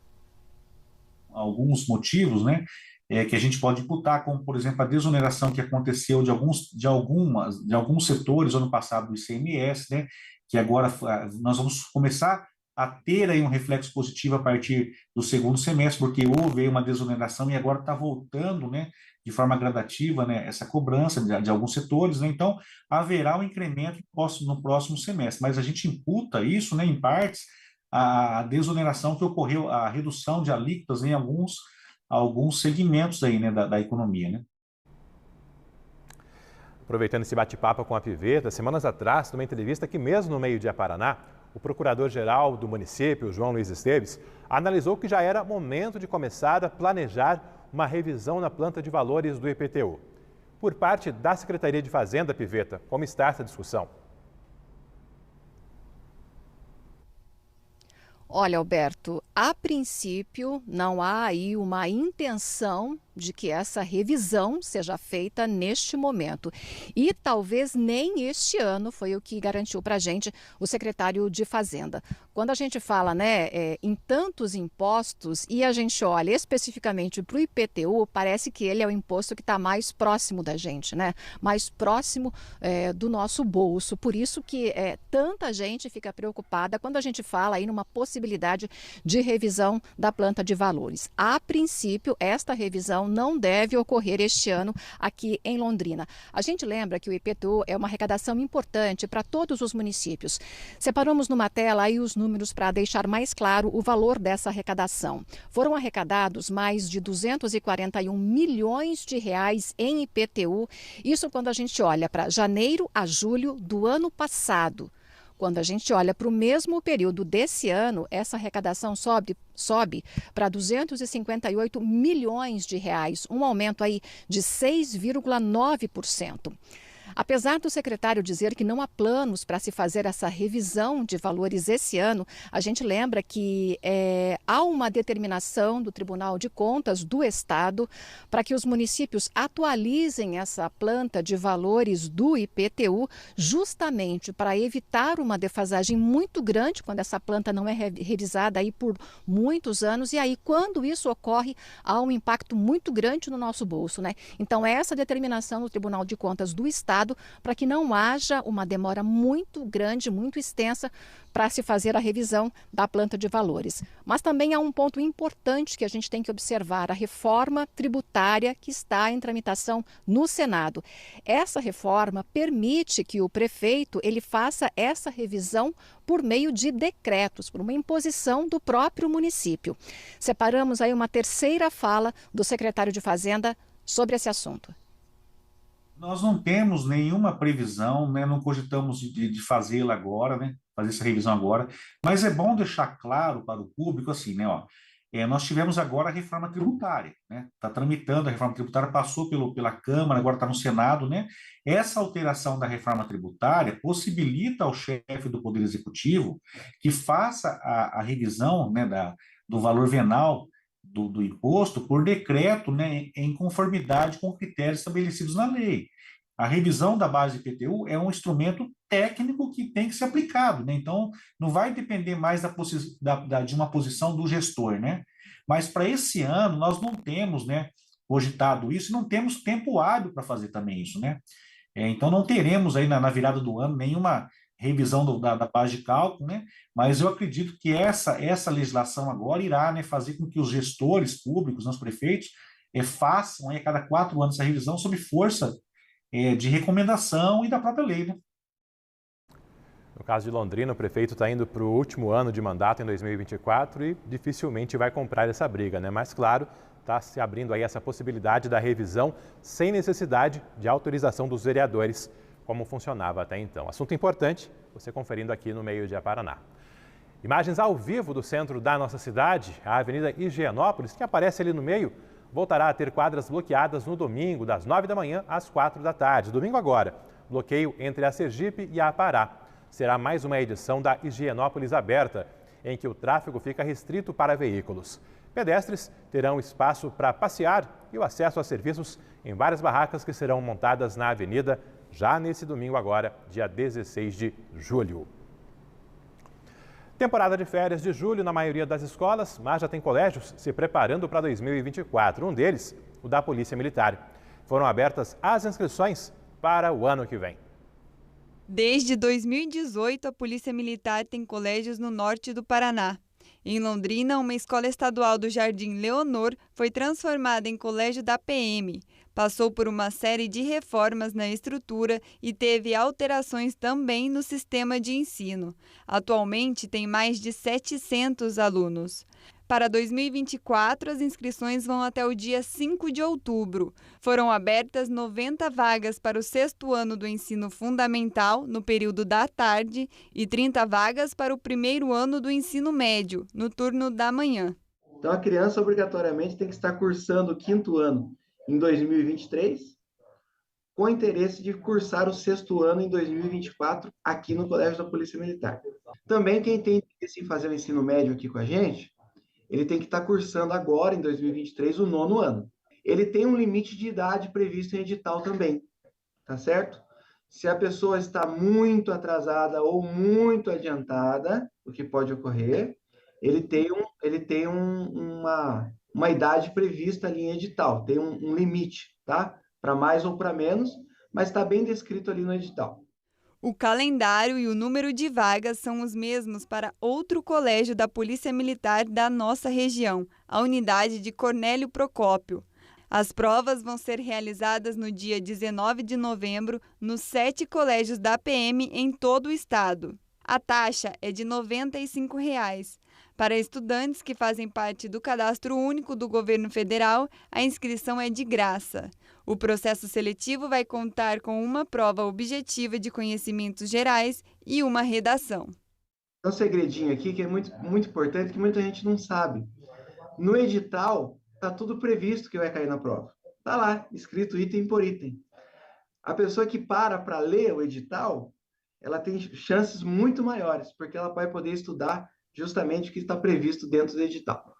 Speaker 14: Alguns motivos, né, que a gente pode imputar, como, por exemplo, a desoneração que aconteceu de alguns setores ano passado do ICMS, né, que agora nós vamos começar a ter aí um reflexo positivo a partir do segundo semestre, porque houve aí uma desoneração e agora está voltando, né, de forma gradativa, né, essa cobrança de alguns setores, né, então haverá um incremento no próximo semestre, mas a gente imputa isso, né, em partes, a desoneração que ocorreu, a redução de alíquotas em alguns segmentos aí, né, da economia, né?
Speaker 5: Aproveitando esse bate-papo com a Piveta, semanas atrás, numa entrevista aqui mesmo no Meio Dia Paraná, o procurador-geral do município, João Luiz Esteves, analisou que já era momento de começar a planejar uma revisão na planta de valores do IPTU. Por parte da Secretaria de Fazenda, Piveta, como está essa discussão?
Speaker 9: Olha, Alberto, a princípio não há aí uma intenção de que essa revisão seja feita neste momento. E talvez nem este ano, foi o que garantiu para a gente o secretário de Fazenda. Quando a gente fala em tantos impostos e a gente olha especificamente para o IPTU, parece que ele é o imposto que está mais próximo da gente, né? Mais próximo do nosso bolso. Por isso que tanta gente fica preocupada quando a gente fala aí numa possibilidade de revisão da planta de valores. A princípio, esta revisão não deve ocorrer este ano aqui em Londrina. A gente lembra que o IPTU é uma arrecadação importante para todos os municípios. Separamos numa tela aí os números para deixar mais claro o valor dessa arrecadação. Foram arrecadados mais de 241 milhões de reais em IPTU. Isso quando a gente olha para janeiro a julho do ano passado. Quando a gente olha para o mesmo período desse ano, essa arrecadação sobe para 258 milhões de reais, um aumento aí de 6,9%. Apesar do secretário dizer que não há planos para se fazer essa revisão de valores esse ano, a gente lembra que há uma determinação do Tribunal de Contas do Estado para que os municípios atualizem essa planta de valores do IPTU, justamente para evitar uma defasagem muito grande quando essa planta não é revisada aí por muitos anos, e aí quando isso ocorre há um impacto muito grande no nosso bolso, né? Então essa determinação do Tribunal de Contas do Estado para que não haja uma demora muito grande, muito extensa para se fazer a revisão da planta de valores. Mas também há um ponto importante que a gente tem que observar, a reforma tributária que está em tramitação no Senado. Essa reforma permite que o prefeito ele faça essa revisão por meio de decretos, por uma imposição do próprio município. Separamos aí uma terceira fala do secretário de Fazenda sobre esse assunto.
Speaker 14: Nós não temos nenhuma previsão, né? Não cogitamos de fazê-la agora, né? Fazer essa revisão agora, mas é bom deixar claro para o público assim, né? Nós tivemos agora a reforma tributária, né? Está tramitando a reforma tributária, passou pela Câmara, agora está no Senado, né? Essa alteração da reforma tributária possibilita ao chefe do Poder Executivo que faça a revisão, né, do valor venal do imposto por decreto, né, em conformidade com critérios estabelecidos na lei. A revisão da base de IPTU é um instrumento técnico que tem que ser aplicado, né? Então, não vai depender mais de uma posição do gestor, né? Mas para esse ano, nós não temos, né, cogitado isso, não temos tempo hábil para fazer também isso, né? Então, não teremos aí na virada do ano nenhuma revisão da base de cálculo, né? Mas eu acredito que essa legislação agora irá, né, fazer com que os gestores públicos, os prefeitos, façam a cada 4 anos essa revisão sob força de recomendação e da própria lei, né?
Speaker 5: No caso de Londrina, o prefeito está indo para o último ano de mandato em 2024 e dificilmente vai comprar essa briga, né? Mas, claro, está se abrindo aí essa possibilidade da revisão sem necessidade de autorização dos vereadores, como funcionava até então. Assunto importante, você conferindo aqui no Meio Dia Paraná. Imagens ao vivo do centro da nossa cidade, a Avenida Higienópolis, que aparece ali no meio, voltará a ter quadras bloqueadas no domingo, das 9 da manhã às 4 da tarde. Domingo agora, bloqueio entre a Sergipe e a Pará. Será mais uma edição da Higienópolis aberta, em que o tráfego fica restrito para veículos. Pedestres terão espaço para passear e o acesso a serviços em várias barracas que serão montadas na avenida já nesse domingo agora, dia 16 de julho. Temporada de férias de julho na maioria das escolas, mas já tem colégios se preparando para 2024. Um deles, o da Polícia Militar. Foram abertas as inscrições para o ano que vem.
Speaker 15: Desde 2018, a Polícia Militar tem colégios no norte do Paraná. Em Londrina, uma escola estadual do Jardim Leonor foi transformada em colégio da PM. Passou por uma série de reformas na estrutura e teve alterações também no sistema de ensino. Atualmente tem mais de 700 alunos. Para 2024, as inscrições vão até o dia 5 de outubro. Foram abertas 90 vagas para o 6º ano do ensino fundamental, no período da tarde, e 30 vagas para o 1º ano do ensino médio, no turno da manhã.
Speaker 16: Então, a criança obrigatoriamente tem que estar cursando o 5º ano em 2023, com interesse de cursar o 6º ano em 2024 aqui no Colégio da Polícia Militar. Também quem tem interesse em fazer o ensino médio aqui com a gente, ele tem que estar cursando agora, em 2023, o 9º ano. Ele tem um limite de idade previsto em edital também, tá certo? Se a pessoa está muito atrasada ou muito adiantada, o que pode ocorrer, ele tem uma idade prevista ali em edital, tem um limite, tá? Para mais ou para menos, mas está bem descrito ali no edital.
Speaker 15: O calendário e o número de vagas são os mesmos para outro colégio da Polícia Militar da nossa região, a unidade de Cornélio Procópio. As provas vão ser realizadas no dia 19 de novembro nos 7 colégios da PM em todo o estado. A taxa é de R$ 95. Para estudantes que fazem parte do Cadastro Único do Governo Federal, a inscrição é de graça. O processo seletivo vai contar com uma prova objetiva de conhecimentos gerais e uma redação.
Speaker 16: Um segredinho aqui que é muito importante, que muita gente não sabe. No edital, está tudo previsto que vai cair na prova. Está lá, escrito item por item. A pessoa que para ler o edital, ela tem chances muito maiores, porque ela vai poder estudar justamente o que está previsto dentro do edital.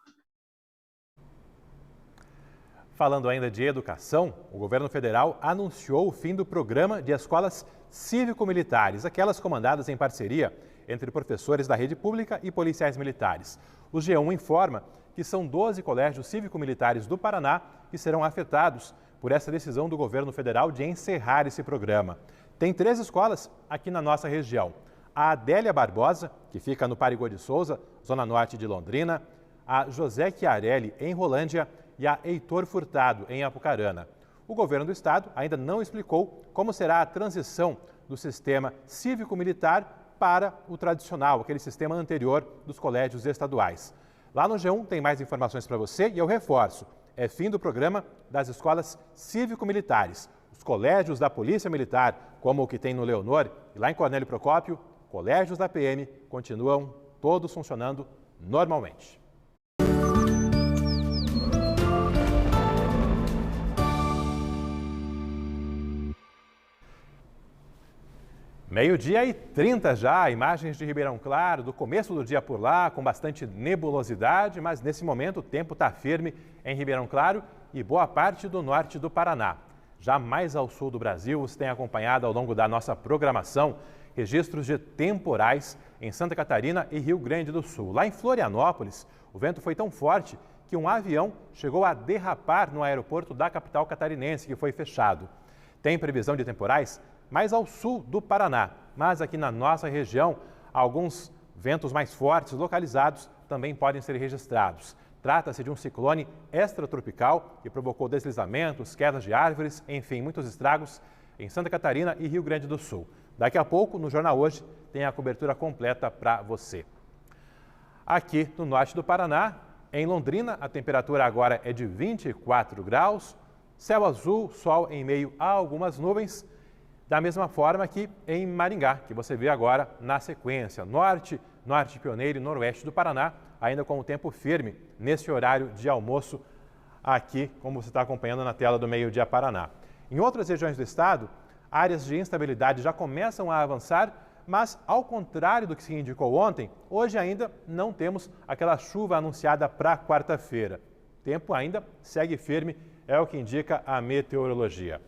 Speaker 5: Falando ainda de educação, o governo federal anunciou o fim do programa de escolas cívico-militares, aquelas comandadas em parceria entre professores da rede pública e policiais militares. O G1 informa que são 12 colégios cívico-militares do Paraná que serão afetados por essa decisão do governo federal de encerrar esse programa. Tem 3 escolas aqui na nossa região. A Adélia Barbosa, que fica no Parigô de Souza, zona norte de Londrina, a José Chiarelli, em Rolândia, e a Heitor Furtado, em Apucarana. O governo do estado ainda não explicou como será a transição do sistema cívico-militar para o tradicional, aquele sistema anterior dos colégios estaduais. Lá no G1 tem mais informações para você e eu reforço, é fim do programa das escolas cívico-militares. Os colégios da Polícia Militar, como o que tem no Leonor e lá em Cornélio Procópio, colégios da PM continuam todos funcionando normalmente. Meio-dia e 30 já, imagens de Ribeirão Claro, do começo do dia por lá, com bastante nebulosidade, mas nesse momento o tempo está firme em Ribeirão Claro e boa parte do norte do Paraná. Já mais ao sul do Brasil, você tem acompanhado ao longo da nossa programação registros de temporais em Santa Catarina e Rio Grande do Sul. Lá em Florianópolis, o vento foi tão forte que um avião chegou a derrapar no aeroporto da capital catarinense, que foi fechado. Tem previsão de temporais mais ao sul do Paraná, mas aqui na nossa região, alguns ventos mais fortes localizados também podem ser registrados. Trata-se de um ciclone extratropical que provocou deslizamentos, quedas de árvores, enfim, muitos estragos em Santa Catarina e Rio Grande do Sul. Daqui a pouco, no Jornal Hoje, tem a cobertura completa para você. Aqui no norte do Paraná, em Londrina, a temperatura agora é de 24 graus, céu azul, sol em meio a algumas nuvens. Da mesma forma que em Maringá, que você vê agora na sequência. Norte, norte pioneiro e noroeste do Paraná, ainda com o tempo firme nesse horário de almoço aqui, como você está acompanhando na tela do Meio Dia Paraná. Em outras regiões do estado, áreas de instabilidade já começam a avançar, mas ao contrário do que se indicou ontem, hoje ainda não temos aquela chuva anunciada para quarta-feira. O tempo ainda segue firme, é o que indica a meteorologia.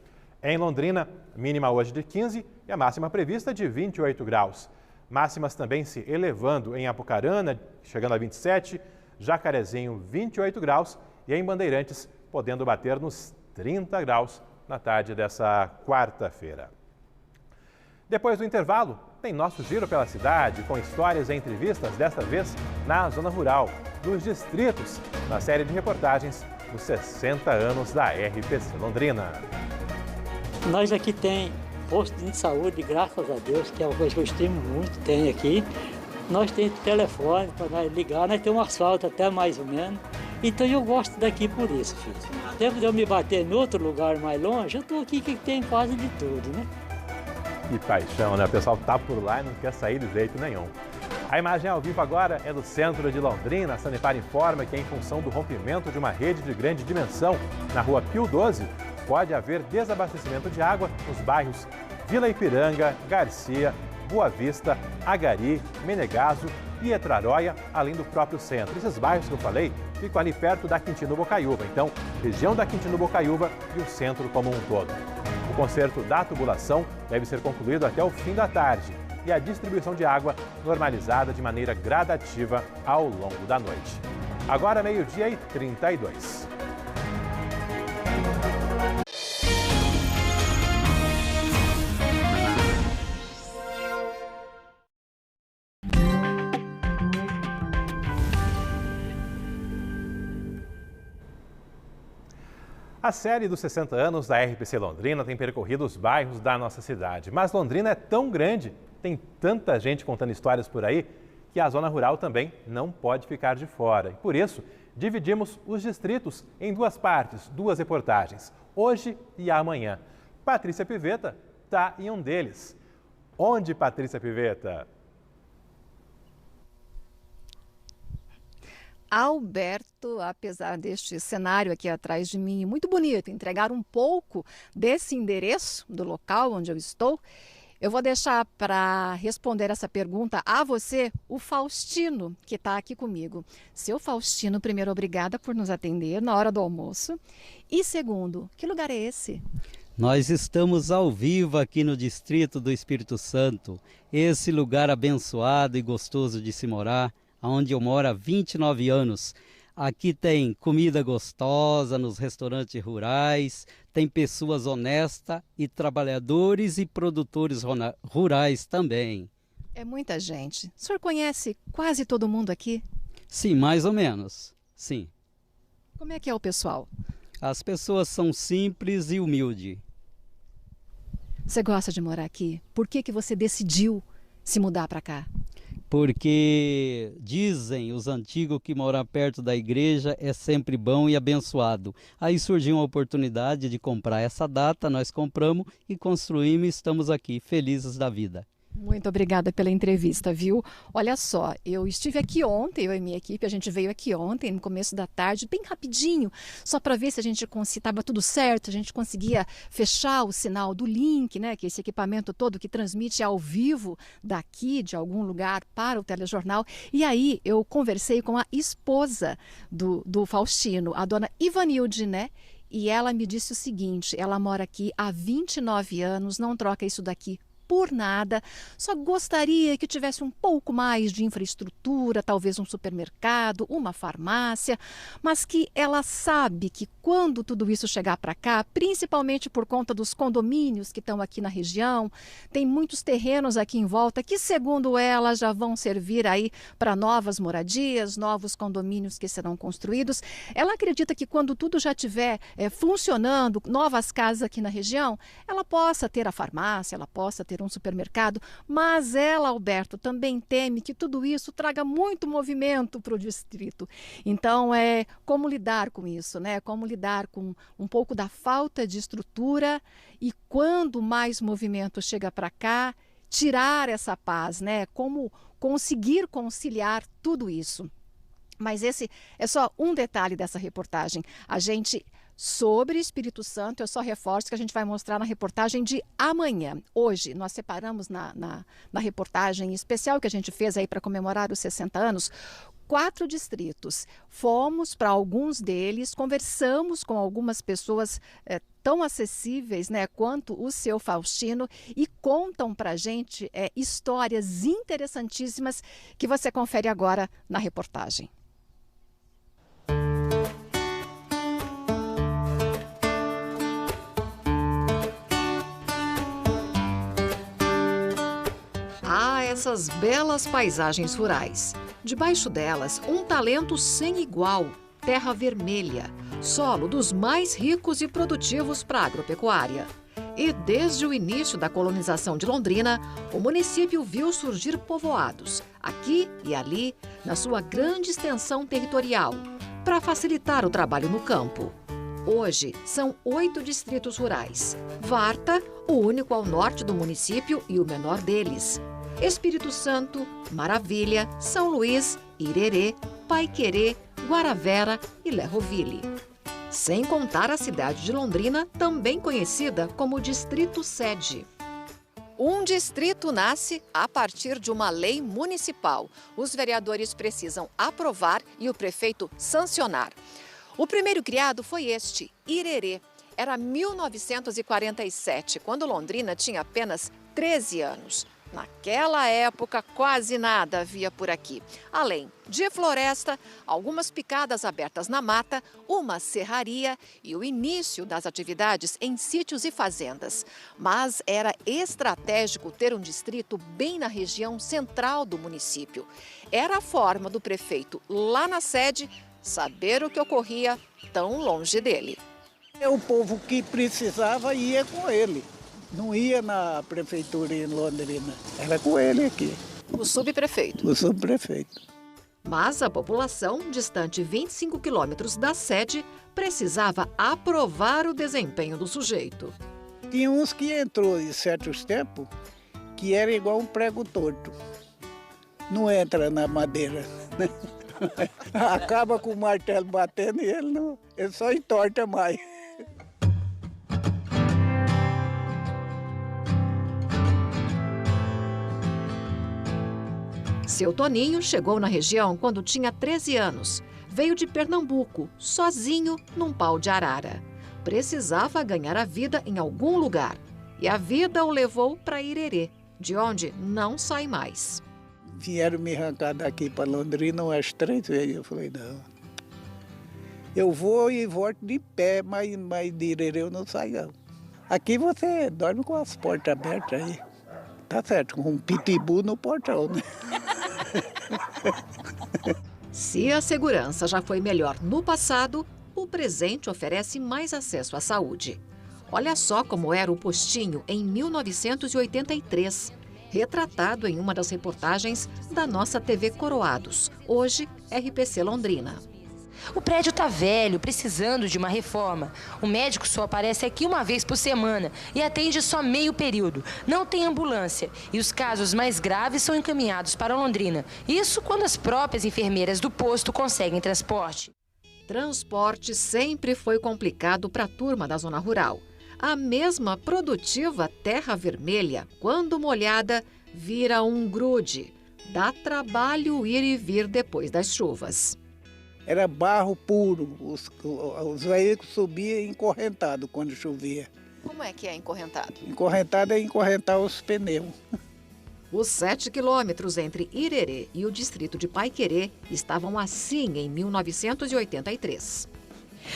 Speaker 5: Em Londrina, mínima hoje de 15 e a máxima prevista de 28 graus. Máximas também se elevando em Apucarana, chegando a 27, Jacarezinho 28 graus e em Bandeirantes podendo bater nos 30 graus na tarde dessa quarta-feira. Depois do intervalo, tem nosso giro pela cidade com histórias e entrevistas, desta vez na zona rural, dos distritos, na série de reportagens dos 60 anos da RPC Londrina.
Speaker 17: Nós aqui tem posto de saúde, graças a Deus, que é uma coisa que eu estimo muito, tem aqui. nós temos telefone para nós ligar, nós temos um asfalto até mais ou menos. Então eu gosto daqui por isso, filho. Tempo de eu me bater em outro lugar mais longe, eu estou aqui que tem quase de tudo, né?
Speaker 5: Que paixão, né? O pessoal tá por lá e não quer sair de jeito nenhum. A imagem ao vivo agora é do centro de Londrina. A Sanepar informa que, em função do rompimento de uma rede de grande dimensão na rua Pio 12, pode haver desabastecimento de água nos bairros Vila Ipiranga, Garcia, Boa Vista, Agari, Menegaso e Etraróia, além do próprio centro. Esses bairros que eu falei ficam ali perto da Quintino Bocaiúva, então, região da Quintino Bocaiúva e o centro como um todo. O conserto da tubulação deve ser concluído até o fim da tarde e a distribuição de água normalizada de maneira gradativa ao longo da noite. Agora, 12h32. A série dos 60 anos da RPC Londrina tem percorrido os bairros da nossa cidade. Mas Londrina é tão grande, tem tanta gente contando histórias por aí, que a zona rural também não pode ficar de fora. E por isso, dividimos os distritos em duas partes, duas reportagens, hoje e amanhã. Patrícia Pivetta está em um deles. Onde, Patrícia Pivetta?
Speaker 9: Alberto, apesar deste cenário aqui atrás de mim, muito bonito, entregar um pouco desse endereço do local onde eu estou, eu vou deixar para responder essa pergunta a você, o Faustino, que está aqui comigo. Seu Faustino, primeiro, obrigada por nos atender na hora do almoço. E segundo, que lugar é esse?
Speaker 18: Nós estamos ao vivo aqui no Distrito do Espírito Santo, esse lugar abençoado e gostoso de se morar, onde eu moro há 29 anos. Aqui tem comida gostosa nos restaurantes rurais, tem pessoas honestas e trabalhadores e produtores rurais também.
Speaker 9: É muita gente. O senhor conhece quase todo mundo aqui?
Speaker 18: Sim, mais ou menos, sim.
Speaker 9: Como é que é o pessoal?
Speaker 18: As pessoas são simples e humildes.
Speaker 9: Você gosta de morar aqui? Por que você decidiu se mudar para cá?
Speaker 18: Porque dizem os antigos que morar perto da igreja é sempre bom e abençoado. Aí surgiu uma oportunidade de comprar essa data, nós compramos e construímos e estamos aqui, felizes da vida.
Speaker 9: Muito obrigada pela entrevista, viu? Olha só, eu estive aqui ontem, eu e minha equipe, a gente veio aqui ontem, no começo da tarde, bem rapidinho, só para ver se a gente estava tudo certo, a gente conseguia fechar o sinal do link, né? Que é esse equipamento todo que transmite ao vivo daqui, de algum lugar, para o telejornal. E aí eu conversei com a esposa do Faustino, a dona Ivanilde, né? E ela me disse o seguinte, ela mora aqui há 29 anos, não troca isso daqui por nada, só gostaria que tivesse um pouco mais de infraestrutura, talvez um supermercado, uma farmácia, mas que ela sabe que quando tudo isso chegar para cá, principalmente por conta dos condomínios que estão aqui na região, tem muitos terrenos aqui em volta que, segundo ela, já vão servir aí para novas moradias, novos condomínios que serão construídos. Ela acredita que quando tudo já estiver funcionando, novas casas aqui na região, ela possa ter a farmácia, ela possa ter um supermercado, mas ela, Alberto, também teme que tudo isso traga muito movimento para o distrito. Então, como lidar com isso, né? Como lidar com um pouco da falta de estrutura e quando mais movimento chega para cá, tirar essa paz, né? Como conseguir conciliar tudo isso. Mas esse é só um detalhe dessa reportagem. A gente... Sobre Espírito Santo, eu só reforço que a gente vai mostrar na reportagem de amanhã. Hoje, nós separamos na reportagem especial que a gente fez aí para comemorar os 60 anos, 4 distritos. Fomos para alguns deles, conversamos com algumas pessoas tão acessíveis, né, quanto o seu Faustino e contam para a gente histórias interessantíssimas que você confere agora na reportagem. Essas belas paisagens rurais. Debaixo delas, um talento sem igual, terra vermelha, solo dos mais ricos e produtivos para a agropecuária. E desde o início da colonização de Londrina, o município viu surgir povoados, aqui e ali, na sua grande extensão territorial, para facilitar o trabalho no campo. Hoje, são 8 distritos rurais. Varta, o único ao norte do município e o menor deles. Espírito Santo, Maravilha, São Luís, Irerê, Paiquerê, Guaravera e Lerroville. Sem contar a cidade de Londrina, também conhecida como Distrito Sede. Um distrito nasce a partir de uma lei municipal. Os vereadores precisam aprovar e o prefeito sancionar. O primeiro criado foi este, Irerê. Era 1947, quando Londrina tinha apenas 13 anos. Naquela época, quase nada havia por aqui. Além de floresta, algumas picadas abertas na mata, uma serraria e o início das atividades em sítios e fazendas. Mas era estratégico ter um distrito bem na região central do município. Era a forma do prefeito, lá na sede, saber o que ocorria tão longe dele.
Speaker 2: O povo que precisava ia com ele. Não ia na prefeitura em Londrina, era com ele aqui.
Speaker 9: O subprefeito.
Speaker 2: O subprefeito.
Speaker 9: Mas a população, distante 25 quilômetros da sede, precisava aprovar o desempenho do sujeito.
Speaker 2: Tinha uns que entrou em certos tempos que era igual um prego torto. Não entra na madeira. Acaba com o martelo batendo e ele só entorta mais.
Speaker 9: Seu Toninho chegou na região quando tinha 13 anos. Veio de Pernambuco, sozinho num pau de arara. Precisava ganhar a vida em algum lugar. E a vida o levou para Irerê, de onde não sai mais.
Speaker 2: Vieram me arrancar daqui para Londrina umas 3 vezes. Eu falei, não. Eu vou e volto de pé, mas de Irerê eu não saio, não. Aqui você dorme com as portas abertas aí. Tá certo, com um pitbull no portão, né?
Speaker 9: Se a segurança já foi melhor no passado, o presente oferece mais acesso à saúde. Olha só como era o postinho em 1983, retratado em uma das reportagens da nossa TV Coroados, hoje RPC Londrina.
Speaker 19: O prédio está velho, precisando de uma reforma. O médico só aparece aqui uma vez por semana e atende só meio período. Não tem ambulância e os casos mais graves são encaminhados para Londrina. Isso quando as próprias enfermeiras do posto conseguem transporte.
Speaker 9: Transporte sempre foi complicado para a turma da zona rural. A mesma produtiva terra vermelha, quando molhada, vira um grude. Dá trabalho ir e vir depois das chuvas.
Speaker 2: Era barro puro, os veículos subiam encorrentados quando chovia.
Speaker 9: Como é que é encorrentado?
Speaker 2: Encorrentado é encorrentar os pneus.
Speaker 9: Os 7 quilômetros entre Irerê e o distrito de Paiquerê estavam assim em 1983.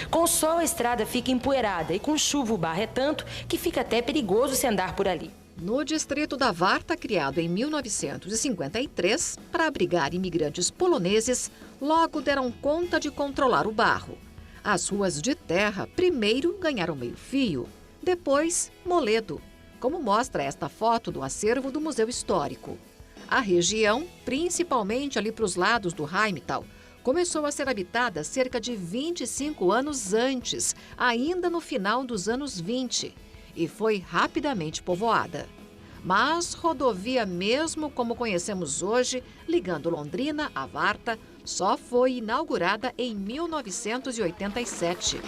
Speaker 19: Com sol a estrada fica empoeirada e com chuva o barro é tanto que fica até perigoso se andar por ali.
Speaker 9: No distrito da Varta, criado em 1953 para abrigar imigrantes poloneses, logo deram conta de controlar o barro. As ruas de terra primeiro ganharam meio-fio, depois moledo, como mostra esta foto do acervo do Museu Histórico. A região, principalmente ali para os lados do Heimtal, começou a ser habitada cerca de 25 anos antes, ainda no final dos anos 20. E foi rapidamente povoada. Mas rodovia mesmo como conhecemos hoje, ligando Londrina a Varta, só foi inaugurada em 1987.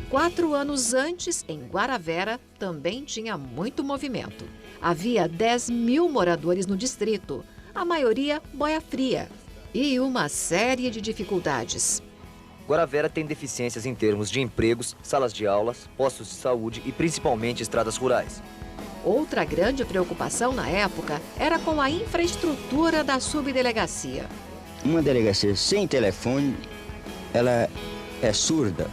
Speaker 9: 4 anos antes, em Guaravera, também tinha muito movimento. Havia 10 mil moradores no distrito, a maioria boia fria, e uma série de dificuldades.
Speaker 20: Guaravera tem deficiências em termos de empregos, salas de aulas, postos de saúde e principalmente estradas rurais.
Speaker 9: Outra grande preocupação na época era com a infraestrutura da subdelegacia.
Speaker 21: Uma delegacia sem telefone, ela é surda.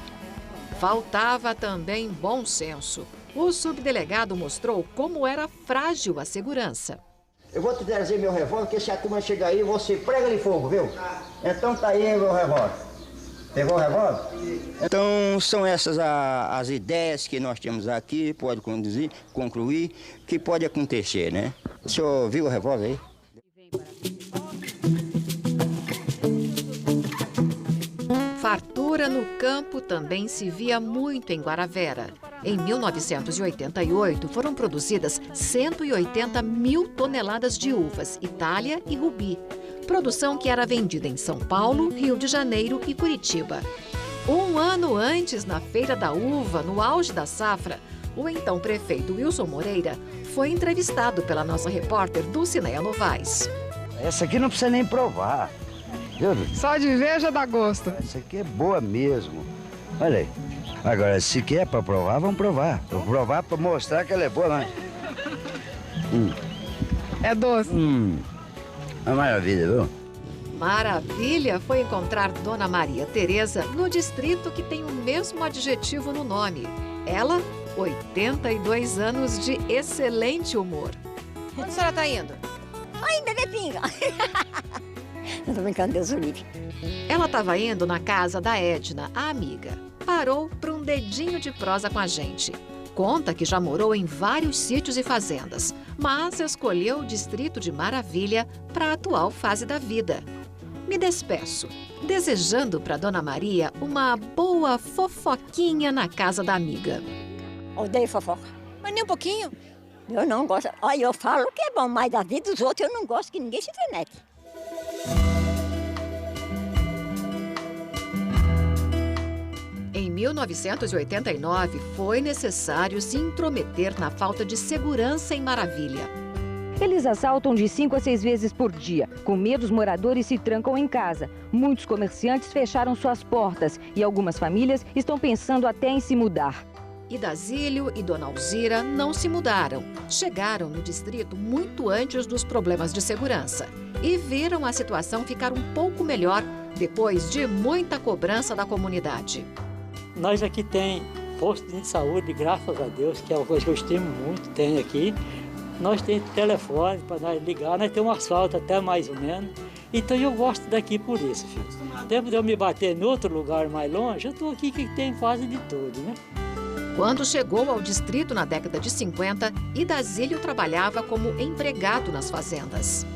Speaker 9: Faltava também bom senso. O subdelegado mostrou como era frágil a segurança.
Speaker 21: Eu vou te trazer meu revólver, porque se a turma chegar aí, você prega de fogo, viu? Então tá aí meu revólver. Pegou o revólver? Então, são essas as ideias que nós temos aqui, pode concluir, que pode acontecer, né? O senhor viu o revólver aí?
Speaker 1: Fartura no campo também se via muito em Guaravera. Em 1988, foram produzidas 180 mil toneladas de uvas, Itália e Rubi. Produção que era vendida em São Paulo, Rio de Janeiro e Curitiba. Um ano antes, na Feira da Uva, no auge da safra, o então prefeito Wilson Moreira foi entrevistado pela nossa repórter Dulcineia Novaes.
Speaker 21: Essa aqui não precisa nem provar. Viu?
Speaker 22: Só de ver já dá gosto.
Speaker 21: Essa aqui é boa mesmo. Olha aí. Agora, se quer para provar, vamos provar. Vou provar para mostrar que ela é boa, né?
Speaker 22: É doce.
Speaker 21: Uma maravilha, viu?
Speaker 1: Maravilha foi encontrar Dona Maria Tereza no distrito que tem o mesmo adjetivo no nome. Ela, 82 anos de excelente humor.
Speaker 4: Onde a senhora está indo? Ainda de pinga. Não tô brincando, Deus o livre.
Speaker 1: Ela estava indo na casa da Edna, a amiga. Parou para um dedinho de prosa com a gente. Conta que já morou em vários sítios e fazendas, mas escolheu o distrito de Maravilha para a atual fase da vida. Me despeço, desejando para Dona Maria uma boa fofoquinha na casa da amiga.
Speaker 4: Odeio fofoca.
Speaker 22: Mas nem um pouquinho?
Speaker 4: Eu não gosto. Olha, eu falo que é bom, mas da vida dos outros eu não gosto que ninguém se internet.
Speaker 1: Em 1989, foi necessário se intrometer na falta de segurança em Maravilha.
Speaker 23: Eles assaltam de 5 a 6 vezes por dia. Com medo, os moradores se trancam em casa. Muitos comerciantes fecharam suas portas e algumas famílias estão pensando até em se mudar.
Speaker 1: Idazílio e Dona Alzira não se mudaram. Chegaram no distrito muito antes dos problemas de segurança e viram a situação ficar um pouco melhor depois de muita cobrança da comunidade.
Speaker 17: Nós aqui tem posto de saúde, graças a Deus, que é uma coisa que eu estimo muito, tem aqui. Nós temos telefone para nós ligar, nós temos um asfalto até mais ou menos. Então eu gosto daqui por isso, filho. Tempo de eu me bater em outro lugar mais longe, eu estou aqui que tem quase de tudo, né?
Speaker 1: Quando chegou ao distrito na década de 50, Idazílio trabalhava como empregado nas fazendas.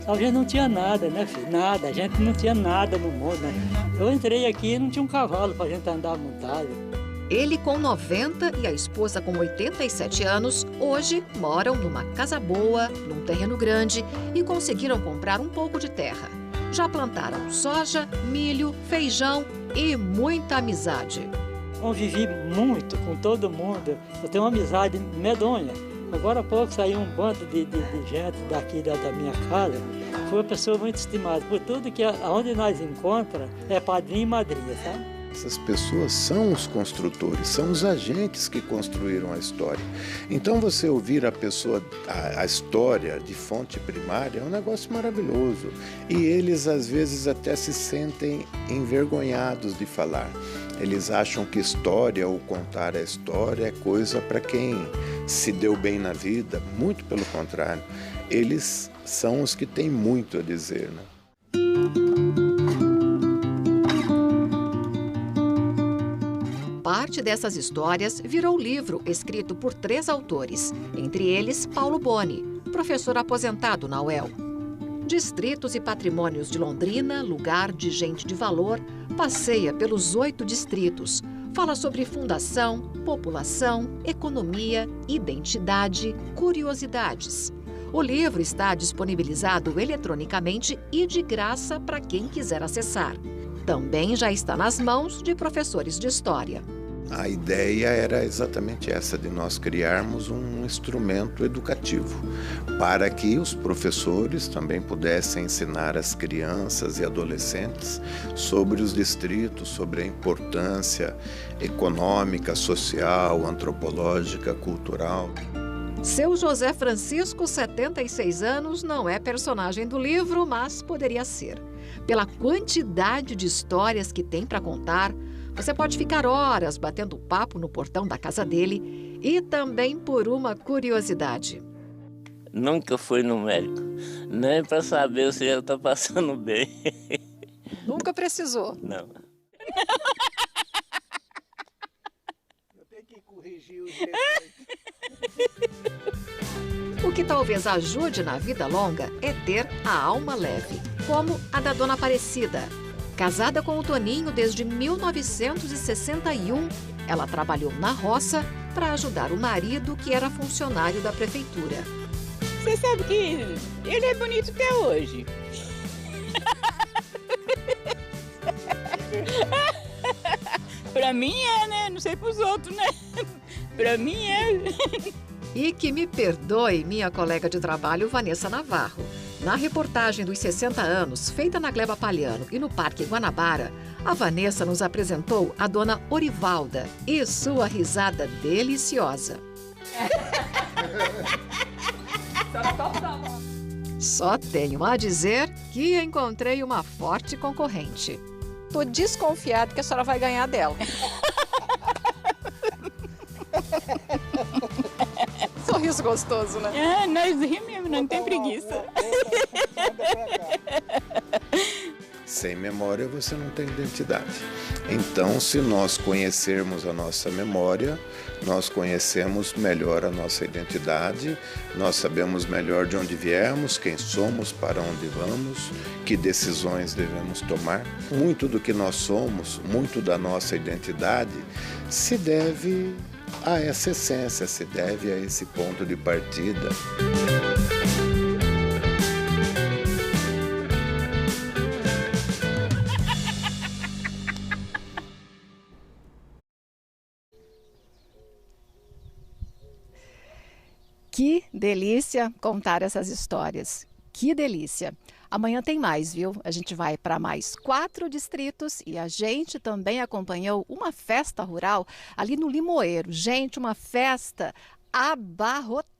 Speaker 17: A gente não tinha nada, né, filho? Nada, a gente não tinha nada no mundo, né? Eu entrei aqui e não tinha um cavalo para a gente andar montado.
Speaker 1: Ele com 90 e a esposa com 87 anos, hoje moram numa casa boa, num terreno grande e conseguiram comprar um pouco de terra. Já plantaram soja, milho, feijão e muita amizade.
Speaker 17: Convivi muito com todo mundo, eu tenho uma amizade medonha. Agora há pouco saiu um bando de gente daqui da minha casa, foi uma pessoa muito estimada, por tudo que aonde nós encontramos é padrinho e madrinha, sabe?
Speaker 24: Essas pessoas são os construtores, são os agentes que construíram a história. Então você ouvir a pessoa, a história de fonte primária é um negócio maravilhoso. E eles às vezes até se sentem envergonhados de falar. Eles acham que história ou contar a história é coisa para quem se deu bem na vida. Muito pelo contrário, eles são os que têm muito a dizer, né?
Speaker 1: Parte dessas histórias virou livro escrito por 3 autores, entre eles Paulo Boni, professor aposentado na UEL. Distritos e Patrimônios de Londrina, lugar de gente de valor, passeia pelos 8 distritos. Fala sobre fundação, população, economia, identidade, curiosidades. O livro está disponibilizado eletronicamente e de graça para quem quiser acessar. Também já está nas mãos de professores de história.
Speaker 24: A ideia era exatamente essa, de nós criarmos um instrumento educativo para que os professores também pudessem ensinar as crianças e adolescentes sobre os distritos, sobre a importância econômica, social, antropológica, cultural.
Speaker 1: Seu José Francisco, 76 anos, não é personagem do livro, mas poderia ser. Pela quantidade de histórias que tem para contar, você pode ficar horas batendo papo no portão da casa dele e também por uma curiosidade.
Speaker 3: Nunca fui no médico, nem para saber se ele está passando bem.
Speaker 9: Nunca precisou?
Speaker 3: Não.
Speaker 2: Eu tenho que corrigir os
Speaker 1: O que talvez ajude na vida longa é ter a alma leve, como a da Dona Aparecida. Casada com o Toninho desde 1961, ela trabalhou na roça para ajudar o marido, que era funcionário da prefeitura.
Speaker 8: Você sabe que ele é bonito até hoje. Pra mim é, né? Não sei pros outros, né? Pra mim é.
Speaker 1: E que me perdoe minha colega de trabalho, Vanessa Navarro. Na reportagem dos 60 anos, feita na Gleba Palhano e no Parque Guanabara, a Vanessa nos apresentou a Dona Orivalda e sua risada deliciosa. Só tenho a dizer que encontrei uma forte concorrente.
Speaker 9: Tô desconfiado que a senhora vai ganhar dela. Sorriso gostoso, né?
Speaker 8: É, nós rimos mesmo, não tem preguiça.
Speaker 24: Sem memória você não tem identidade. Então, se nós conhecermos a nossa memória, nós conhecemos melhor a nossa identidade, nós sabemos melhor de onde viemos, quem somos, para onde vamos, que decisões devemos tomar. Muito do que nós somos, muito da nossa identidade, se deve a essa essência, se deve a esse ponto de partida.
Speaker 9: Que delícia contar essas histórias. Que delícia. Amanhã tem mais, viu? A gente vai para mais 4 distritos e a gente também acompanhou uma festa rural ali no Limoeiro. Gente, uma festa abarrotada.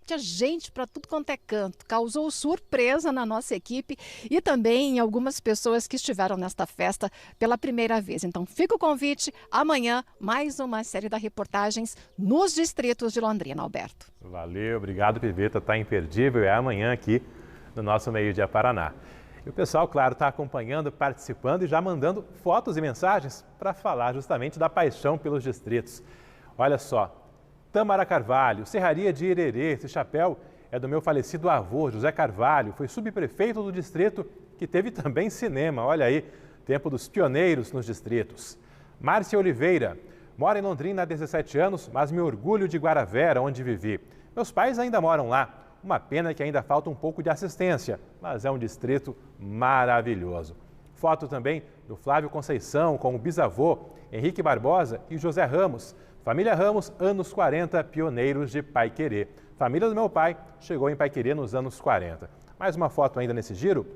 Speaker 9: Tinha gente para tudo quanto é canto. Causou surpresa na nossa equipe e também em algumas pessoas que estiveram nesta festa pela primeira vez. Então fica o convite. Amanhã, mais uma série de reportagens nos distritos de Londrina, Alberto.
Speaker 5: Valeu, obrigado, Piveta. Tá imperdível. É amanhã aqui no nosso Meio Dia Paraná. E o pessoal, claro, está acompanhando, participando e já mandando fotos e mensagens para falar justamente da paixão pelos distritos. Olha só, Tamara Carvalho, Serraria de Irerê, esse chapéu é do meu falecido avô, José Carvalho, foi subprefeito do distrito que teve também cinema, olha aí, tempo dos pioneiros nos distritos. Márcia Oliveira, mora em Londrina há 17 anos, mas me orgulho de Guaravera, onde vivi. Meus pais ainda moram lá. Uma pena que ainda falta um pouco de assistência, mas é um distrito maravilhoso. Foto também do Flávio Conceição com o bisavô, Henrique Barbosa e José Ramos. Família Ramos, anos 40, pioneiros de Paiquerê. Família do meu pai chegou em Paiquerê nos anos 40. Mais uma foto ainda nesse giro,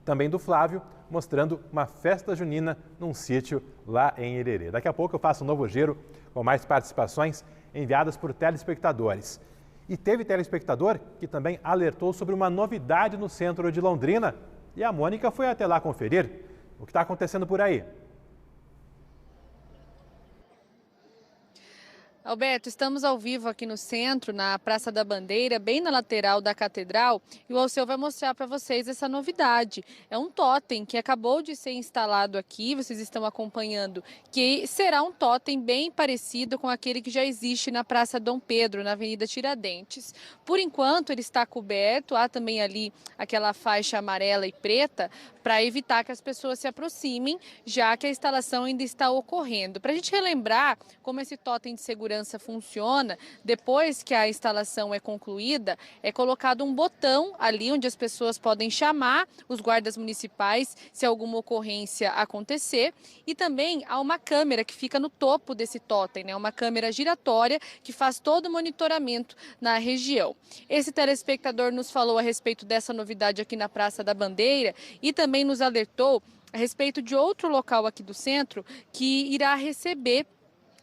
Speaker 5: também do Flávio, mostrando uma festa junina num sítio lá em Irerê. Daqui a pouco eu faço um novo giro com mais participações enviadas por telespectadores. E teve telespectador que também alertou sobre uma novidade no centro de Londrina. E a Mônica foi até lá conferir o que está acontecendo por aí.
Speaker 7: Alberto, estamos ao vivo aqui no centro, na Praça da Bandeira, bem na lateral da Catedral, e o Alceu vai mostrar para vocês essa novidade. É um totem que acabou de ser instalado aqui, vocês estão acompanhando, que será um totem bem parecido com aquele que já existe na Praça Dom Pedro, na Avenida Tiradentes. Por enquanto ele está coberto, há também ali aquela faixa amarela e preta, para evitar que as pessoas se aproximem, já que a instalação ainda está ocorrendo. Para a gente relembrar como esse totem de segurança funciona, depois que a instalação é concluída, é colocado um botão ali onde as pessoas podem chamar os guardas municipais se alguma ocorrência acontecer, e também há uma câmera que fica no topo desse totem, né? Uma câmera giratória que faz todo o monitoramento na região. Esse telespectador nos falou a respeito dessa novidade aqui na Praça da Bandeira e também nos alertou a respeito de outro local aqui do centro que irá receber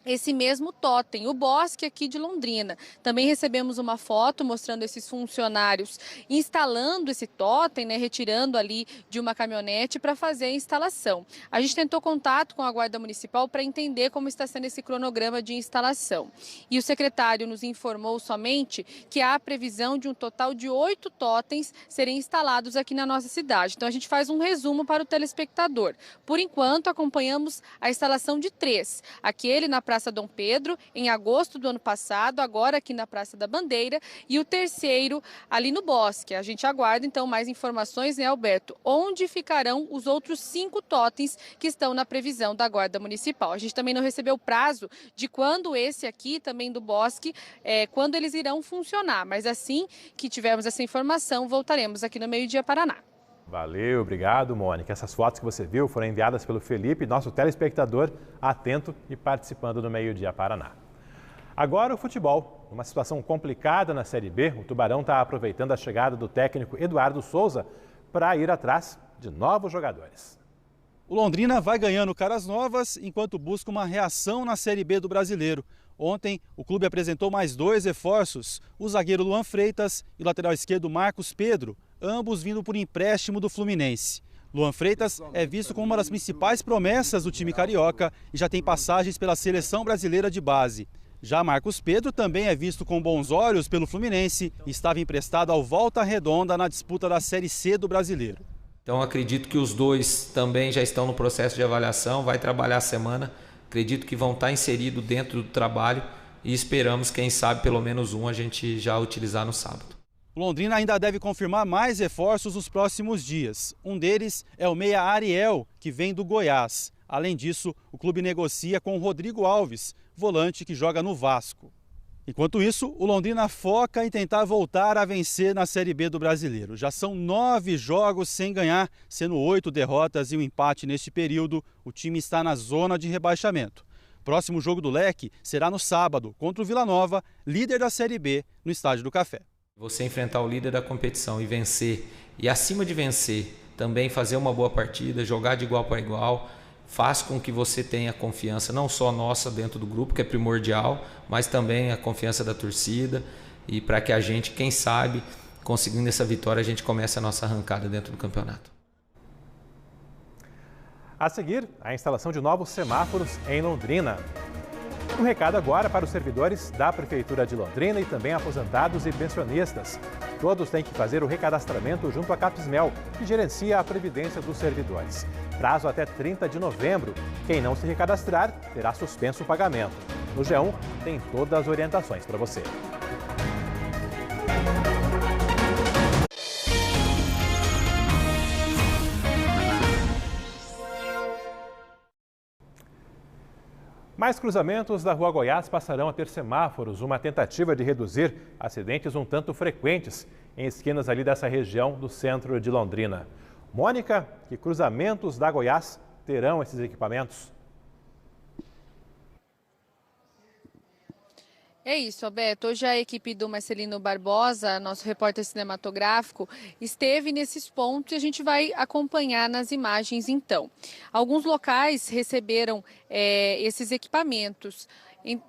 Speaker 7: esse mesmo totem, o Bosque aqui de Londrina. Também recebemos uma foto mostrando esses funcionários instalando esse totem, né, retirando ali de uma caminhonete para fazer a instalação. A gente tentou contato com a Guarda Municipal para entender como está sendo esse cronograma de instalação. E o secretário nos informou somente que há a previsão de um total de 8 totens serem instalados aqui na nossa cidade. Então a gente faz um resumo para o telespectador. Por enquanto, acompanhamos a instalação de 3. Aquele na Praça Dom Pedro, em agosto do ano passado, agora aqui na Praça da Bandeira, e o terceiro ali no Bosque. A gente aguarda então mais informações, né, Alberto? Onde ficarão os outros 5 totens que estão na previsão da Guarda Municipal. A gente também não recebeu prazo de quando esse aqui, também do Bosque, quando eles irão funcionar. Mas assim que tivermos essa informação, voltaremos aqui no Meio Dia Paraná.
Speaker 5: Valeu, obrigado, Mônica. Essas fotos que você viu foram enviadas pelo Felipe, nosso telespectador atento e participando do Meio Dia Paraná. Agora o futebol. Numa situação complicada na Série B, o Tubarão está aproveitando a chegada do técnico Eduardo Souza para ir atrás de novos jogadores.
Speaker 10: O Londrina vai ganhando caras novas enquanto busca uma reação na Série B do Brasileiro. Ontem, o clube apresentou mais 2 reforços, o zagueiro Luan Freitas e o lateral esquerdo Marcos Pedro, ambos vindo por empréstimo do Fluminense. Luan Freitas é visto como uma das principais promessas do time carioca e já tem passagens pela seleção brasileira de base. Já Marcos Pedro também é visto com bons olhos pelo Fluminense e estava emprestado ao Volta Redonda na disputa da Série C do Brasileiro.
Speaker 11: Então acredito que os dois também já estão no processo de avaliação, vai trabalhar a semana. Acredito que vão estar inseridos dentro do trabalho e esperamos, quem sabe, pelo menos um a gente já utilizar no sábado.
Speaker 10: O Londrina ainda deve confirmar mais reforços nos próximos dias. Um deles é o meia Ariel, que vem do Goiás. Além disso, o clube negocia com o Rodrigo Alves, volante que joga no Vasco. Enquanto isso, o Londrina foca em tentar voltar a vencer na Série B do Brasileiro. Já são 9 jogos sem ganhar, sendo 8 derrotas e um empate neste período. O time está na zona de rebaixamento. Próximo jogo do Leque será no sábado, contra o Vila Nova, líder da Série B, no Estádio do Café.
Speaker 11: Você enfrentar o líder da competição e vencer, e acima de vencer, também fazer uma boa partida, jogar de igual para igual, faz com que você tenha confiança, não só nossa dentro do grupo, que é primordial, mas também a confiança da torcida, e para que a gente, quem sabe, conseguindo essa vitória, a gente comece a nossa arrancada dentro do campeonato.
Speaker 5: A seguir, a instalação de novos semáforos em Londrina. Um recado agora para os servidores da Prefeitura de Londrina e também aposentados e pensionistas. Todos têm que fazer o recadastramento junto à Capismel, que gerencia a previdência dos servidores. Prazo até 30 de novembro. Quem não se recadastrar terá suspenso o pagamento. No G1 tem todas as orientações para você. Mais cruzamentos da Rua Goiás passarão a ter semáforos, uma tentativa de reduzir acidentes um tanto frequentes em esquinas ali dessa região do centro de Londrina. Mônica, que cruzamentos da Goiás terão esses equipamentos?
Speaker 7: É isso, Alberto. Hoje a equipe do Marcelino Barbosa, nosso repórter cinematográfico, esteve nesses pontos e a gente vai acompanhar nas imagens então. Alguns locais receberam esses equipamentos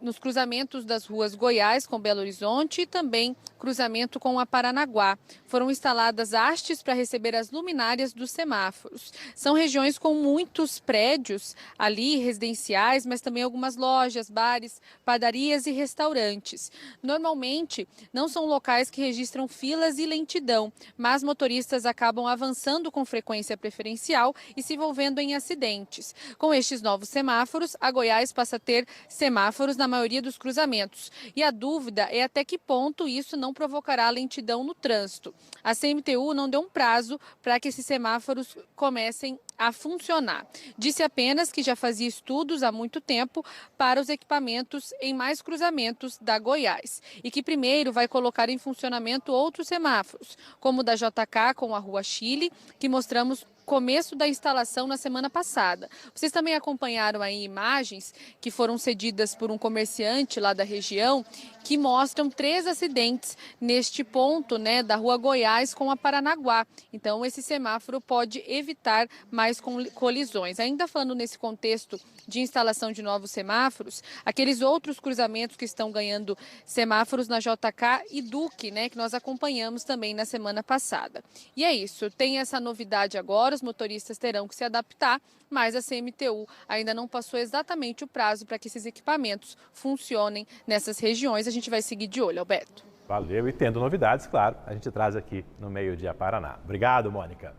Speaker 7: nos cruzamentos das ruas Goiás com Belo Horizonte e também cruzamento com a Paranaguá. Foram instaladas hastes para receber as luminárias dos semáforos. São regiões com muitos prédios ali, residenciais, mas também algumas lojas, bares, padarias e restaurantes. Normalmente, não são locais que registram filas e lentidão, mas motoristas acabam avançando com frequência preferencial e se envolvendo em acidentes. Com estes novos semáforos, a Goiás passa a ter semáforos na maioria dos cruzamentos. E a dúvida é até que ponto isso não provocará lentidão no trânsito. A CMTU não deu um prazo para que esses semáforos comecem a funcionar. Disse apenas que já fazia estudos há muito tempo para os equipamentos em mais cruzamentos da Goiás e que primeiro vai colocar em funcionamento outros semáforos, como o da JK com a Rua Chile, que mostramos começo da instalação na semana passada. Vocês também acompanharam aí imagens que foram cedidas por um comerciante lá da região que mostram 3 acidentes neste ponto, né, da Rua Goiás com a Paranaguá. Então esse semáforo pode evitar mais colisões. Ainda falando nesse contexto de instalação de novos semáforos, aqueles outros cruzamentos que estão ganhando semáforos na JK e Duque, né, que nós acompanhamos também na semana passada. E é isso, tem essa novidade agora, os motoristas terão que se adaptar, mas a CMTU ainda não passou exatamente o prazo para que esses equipamentos funcionem nessas regiões. A gente vai seguir de olho, Alberto.
Speaker 5: Valeu, e tendo novidades, claro, a gente traz aqui no Meio Dia Paraná. Obrigado, Mônica.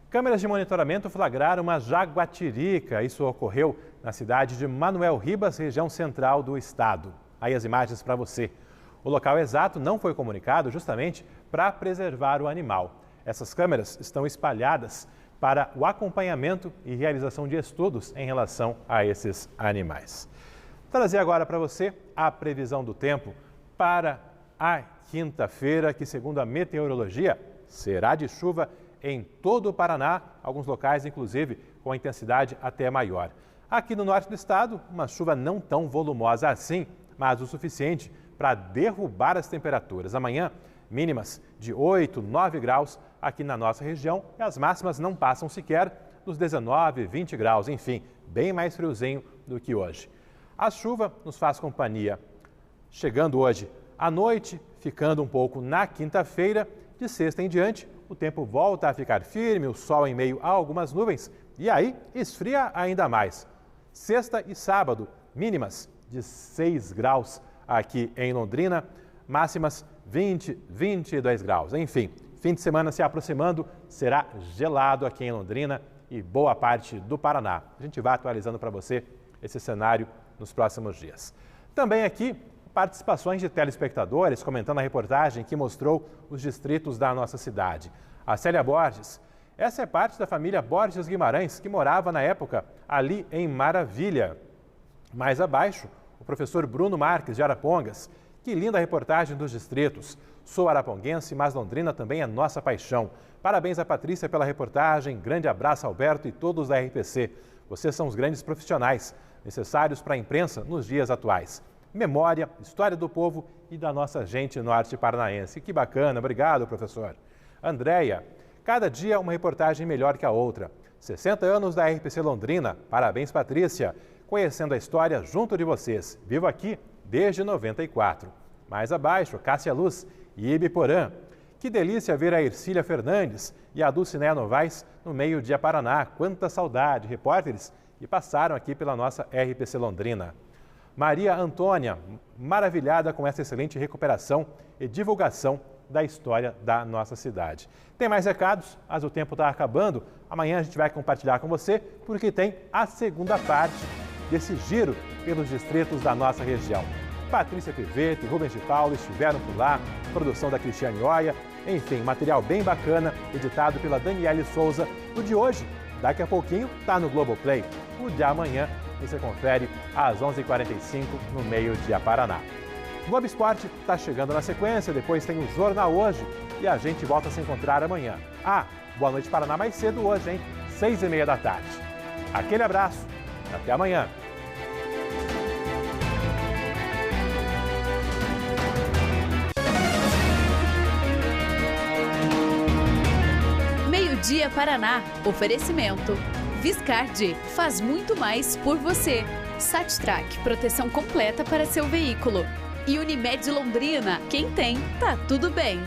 Speaker 5: Câmeras de monitoramento flagraram uma jaguatirica. Isso ocorreu na cidade de Manuel Ribas, região central do estado. Aí as imagens para você. O local exato não foi comunicado justamente para preservar o animal. Essas câmeras estão espalhadas para o acompanhamento e realização de estudos em relação a esses animais. Vou trazer agora para você a previsão do tempo para a quinta-feira, que segundo a meteorologia será de chuva em todo o Paraná, alguns locais inclusive com intensidade até maior. Aqui no norte do estado, uma chuva não tão volumosa assim, mas o suficiente para derrubar as temperaturas. Amanhã, mínimas de 8, 9 graus aqui na nossa região e as máximas não passam sequer dos 19, 20 graus, enfim, bem mais friozinho do que hoje. A chuva nos faz companhia chegando hoje à noite, ficando um pouco na quinta-feira. De sexta em diante, o tempo volta a ficar firme, o sol em meio a algumas nuvens e aí esfria ainda mais. Sexta e sábado, mínimas de 6 graus aqui em Londrina, máximas 20, 22 graus. Enfim, fim de semana se aproximando, será gelado aqui em Londrina e boa parte do Paraná. A gente vai atualizando para você esse cenário nos próximos dias. Também aqui, participações de telespectadores comentando a reportagem que mostrou os distritos da nossa cidade. A Célia Borges, essa é parte da família Borges Guimarães, que morava na época ali em Maravilha. Mais abaixo, o professor Bruno Marques de Arapongas. Que linda reportagem dos distritos. Sou araponguense, mas Londrina também é nossa paixão. Parabéns a Patrícia pela reportagem. Grande abraço, Alberto e todos da RPC. Vocês são os grandes profissionais necessários para a imprensa nos dias atuais. Memória, história do povo e da nossa gente norte paranaense. Que bacana, obrigado, professor. Andréia, cada dia uma reportagem melhor que a outra. 60 anos da RPC Londrina. Parabéns, Patrícia. Conhecendo a história junto de vocês. Vivo aqui desde 94. Mais abaixo, Cássia Luz e Ibiporã. Que delícia ver a Ercília Fernandes e a Dulcinéia Novaes no Meio Dia Paraná. Quanta saudade, repórteres que passaram aqui pela nossa RPC Londrina. Maria Antônia, maravilhada com essa excelente recuperação e divulgação da história da nossa cidade. Tem mais recados, mas o tempo está acabando. Amanhã a gente vai compartilhar com você, porque tem a segunda parte desse giro pelos distritos da nossa região. Patrícia Piveto e Rubens de Paulo estiveram por lá, produção da Cristiane Oia, enfim, material bem bacana, editado pela Daniele Souza. O de hoje, daqui a pouquinho, está no Globoplay. O de amanhã, você confere às 11h45 no Meio Dia Paraná. O Globo Esporte está chegando na sequência, depois tem o Jornal Hoje e a gente volta a se encontrar amanhã. Boa noite Paraná mais cedo hoje, hein? 6h30 da tarde. Aquele abraço, até amanhã.
Speaker 6: Meio Dia Paraná. Oferecimento. Viscardi faz muito mais por você. Sattrac, proteção completa para seu veículo. E Unimed Londrina, quem tem, tá tudo bem.